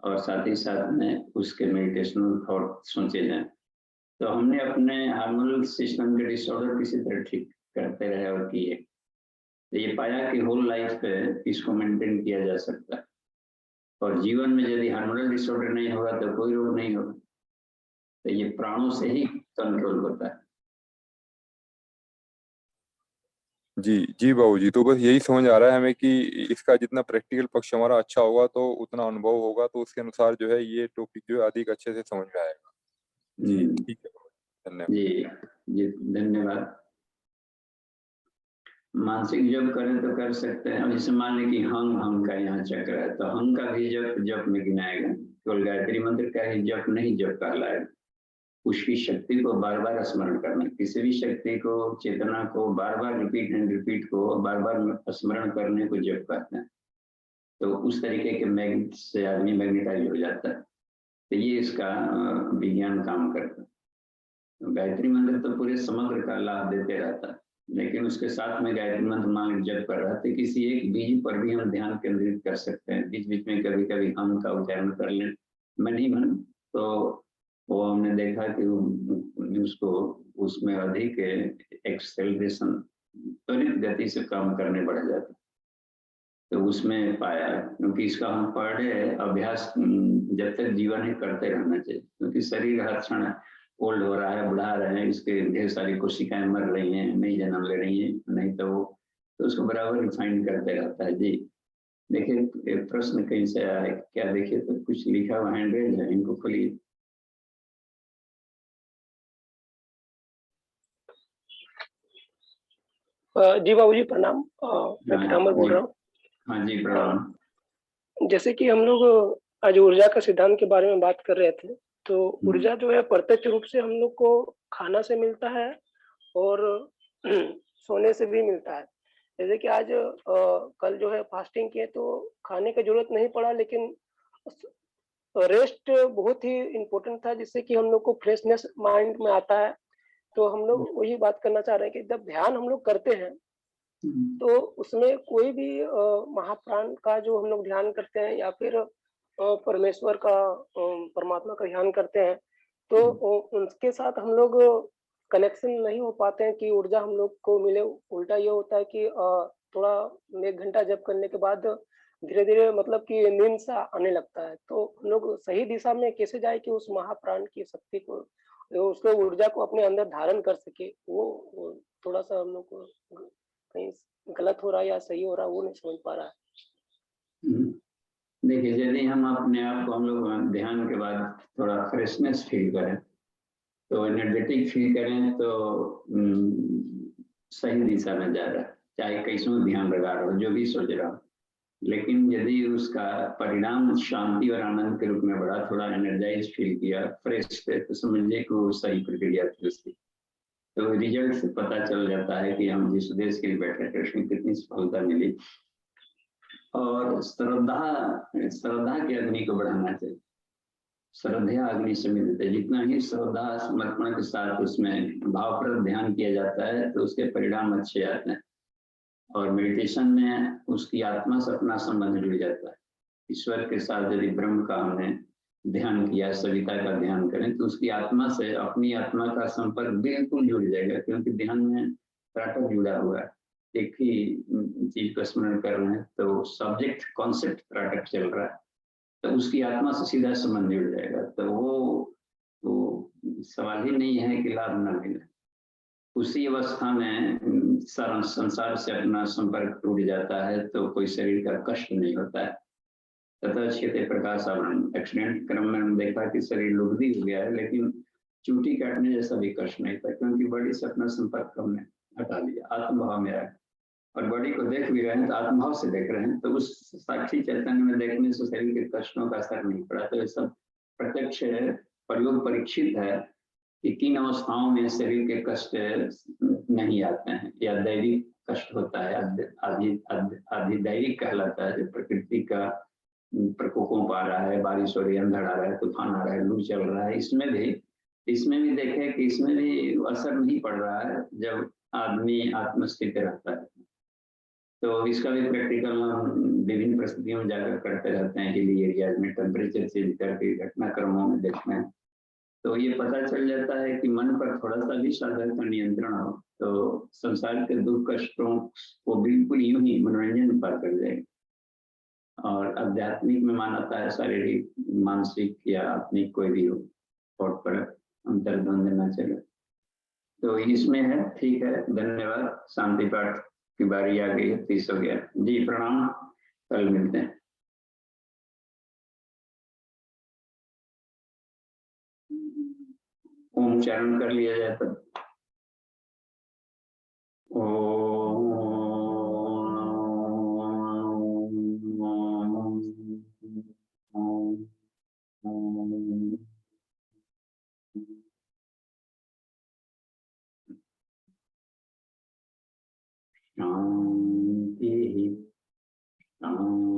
और साथ ही साथ में उसके मेडिटेशनल थॉट सोचे जाए, तो हमने अपने हार्मोनल सिस्टम के डिसऑर्डर किसी तरह ठीक करते रहे और किए, तो ये पाया कि होल लाइफ पे इसको मेंटेन किया जा सकता है। और जीवन में यदि हार्मोनल डिसऑर्डर नहीं होगा तो कोई रोग नहीं होगा, तो ये प्राणों से ही कंट्रोल होता है। जी जी बाबूजी, तो बस यही समझ आ रहा है हमें कि इसका जितना प्रैक्टिकल पक्ष हमारा अच्छा होगा तो उतना अनुभव होगा, तो उसके अनुसार जो है ये टॉपिक जो है अधिक अच्छे से समझ में आएगा। जी ठीक है, धन्यवाद। जी धन्यवाद। मानसिक जप करें तो कर सकते हैं। अब जैसे मान लें कि हंग का यहाँ चक्र है, तो हंग का भी जप में गिनाएगा, केवल गायत्री मंत्र का ही जप नहीं जप कहलाएगा। उसकी शक्ति को बार बार स्मरण करना, किसी भी शक्ति को, चेतना को बार बार रिपीट को बार बार स्मरण करने को जप कहते हैं। तो उस तरीके के मैग्नेट से आदमी मैग्नेटाइज हो जाता है, तो ये इसका विज्ञान काम करता है। गायत्री मंत्र तो पूरे समग्र का लाभ देते रहता है, लेकिन उसके साथ में गायत्री मंत्र मान जप कर रहा है, किसी एक बीज पर भी हम ध्यान केंद्रित कर सकते हैं। बीच बीच में कभी कभी हम का उच्चारण कर लें, मन ही मन, तो वो हमने देखा कि उसको उसमें अधिक एक्सेलरेशन, त्वरित गति से काम करने बढ़ जाता, तो उसमें पाया। क्योंकि इसका हम पर डे अभ्यास जब तक जीवन है करते रहना चाहिए, क्योंकि शरीर हर क्षण ओल्ड हो रहा है, बढ़ा रहे हैं, इसके ढेर सारी कोशिकाएं मर रही हैं, नई जन्म ले रही हैं, नहीं तो उसको बराबर रिफाइन करते रहता है। जी देखिए एक प्रश्न कहीं से आया है क्या, देखिए तो कुछ लिखा हुआ हैंडरेज है, इनको खोलिए। जी बाबूजी प्रणाम, मैं पीताम्बर बोल रहा हूँ। हाँ जी प्रणाम। जैसे कि हम लोग आज ऊर्जा का सिद्धांत के बारे में बात कर रहे थे, तो ऊर्जा जो है प्रत्यक्ष रूप से हम लोग को खाना से मिलता है और सोने से भी मिलता है। जैसे कि आज कल जो है फास्टिंग किए तो खाने की जरूरत नहीं पड़ा, लेकिन रेस्ट बहुत ही इम्पोर्टेंट था, जिससे कि हम लोग को फ्रेशनेस माइंड में आता है। तो हम लोग वही बात करना चाह रहे हैं कि जब ध्यान हम लोग करते हैं तो उसमें कोई भी महाप्राण का जो हम लोग ध्यान करते हैं या फिर परमेश्वर का, परमात्मा का ध्यान करते हैं, तो उनके साथ हम लोग कनेक्शन नहीं हो पाते हैं कि ऊर्जा हम लोग को मिले। उल्टा ये होता है कि थोड़ा 1 घंटा जप करने के बाद धीरे धीरे मतलब कि नींद सा आने लगता है। तो हम लोग सही दिशा में कैसे जाए कि उस महाप्राण की शक्ति को, उसको ऊर्जा को अपने अंदर धारण कर सके, वो थोड़ा सा हम लोग को कहीं गलत हो रहा है या सही हो रहा है वो नहीं समझ पा रहा है। देखिए यदि हम अपने आप को हम लोग ध्यान के बाद थोड़ा फ्रेशनेस फील करें तो एनर्जेटिक फील करें तो सही दिशा में जा रहा है, चाहे कैसों ध्यान लगा रहा हो, जो भी सोच रहा हो। लेकिन यदि उसका परिणाम शांति और आनंद के रूप में बढ़ा, थोड़ा एनर्जाइज फील किया, फ्रेश थे, तो समझिए कि वो सही प्रक्रिया थी उसकी। तो रिजल्ट से पता चल जाता है कि हम जिस उद्देश्य के लिए बैठे थे उसमें कितनी सफलता मिली। और श्रद्धा के अग्नि को बढ़ाना चाहिए। श्रद्धा अग्नि से मिलते है, जितना ही श्रद्धा समर्पण के साथ उसमें भावप्रद ध्यान किया जाता है तो उसके परिणाम अच्छे आते हैं। और मेडिटेशन में उसकी आत्मा से अपना संबंध जुड़ जाता है। ईश्वर के साथ यदि ब्रह्म का हमने ध्यान किया, सविता का ध्यान करें, तो उसकी आत्मा से अपनी आत्मा का संपर्क बिल्कुल जुड़ जाएगा, क्योंकि ध्यान में त्राटक जुड़ा हुआ है। एक ही चीज का स्मरण कर रहे हैं तो सब्जेक्ट कॉन्सेप्ट त्राटक चल रहा है, तो उसकी आत्मा से सीधा संबंध जुड़ जाएगा। तो वो सवाल ही नहीं है कि लाभ न मिले। उसी अवस्था में संसार से अपना संपर्क टूट जाता है तो कोई शरीर का कष्ट नहीं होता है। तथा क्षेत्र प्रकाश आवरण एक्सीडेंट क्रम में हम देखा कि शरीर लुगदी हो गया है, लेकिन चूटी काटने जैसा भी कष्ट नहीं था, क्योंकि बॉडी से अपना संपर्क हमने हटा लिया, आत्मभाव में आया। और बॉडी को देख भी रहे हैं तो आत्मभाव से देख रहे हैं, तो उस साक्षी चैतन्य में देखने से शरीर के कष्टों का असर नहीं पड़ा। तो ये सब प्रत्यक्ष प्रयोग परीक्षित है कि किन अवस्थाओं में शरीर के कष्ट नहीं आते हैं, या दैविक कष्ट होता है, अधिदैविक कहलाता है, जो प्रकृति का प्रकोपों आ रहा है, बारिश हो रही है, अंधड़ आ रहा है, तूफान आ रहा है, लू चल रहा है। इसमें भी देखें कि इसमें भी असर नहीं पड़ रहा है जब आदमी आत्मस्थित रहता है। तो इसका भी प्रैक्टिकल हम विभिन्न परिस्थितियों में जाकर करते रहते हैं, हिली एरियाज में टेम्परेचर चेंज करके घटनाक्रमों में देखते हैं, तो ये पता चल जाता है कि मन पर थोड़ा सा भी साधक का नियंत्रण हो तो संसार के दुख कष्टों को बिल्कुल यूं ही मनोरंजन पार कर जाएगा। और आध्यात्मिक में मानता है शारीरिक, मानसिक या आत्मिक कोई भी हो, और पर अंतर्द्वंद न चले। तो इसमें है, ठीक है, धन्यवाद। शांति पाठ की बारी आ गई है, 30 हो गया जी। प्रणाम, कल मिलते हैं। ओम उच्चारण कर लिया जाए तो शांति शांति।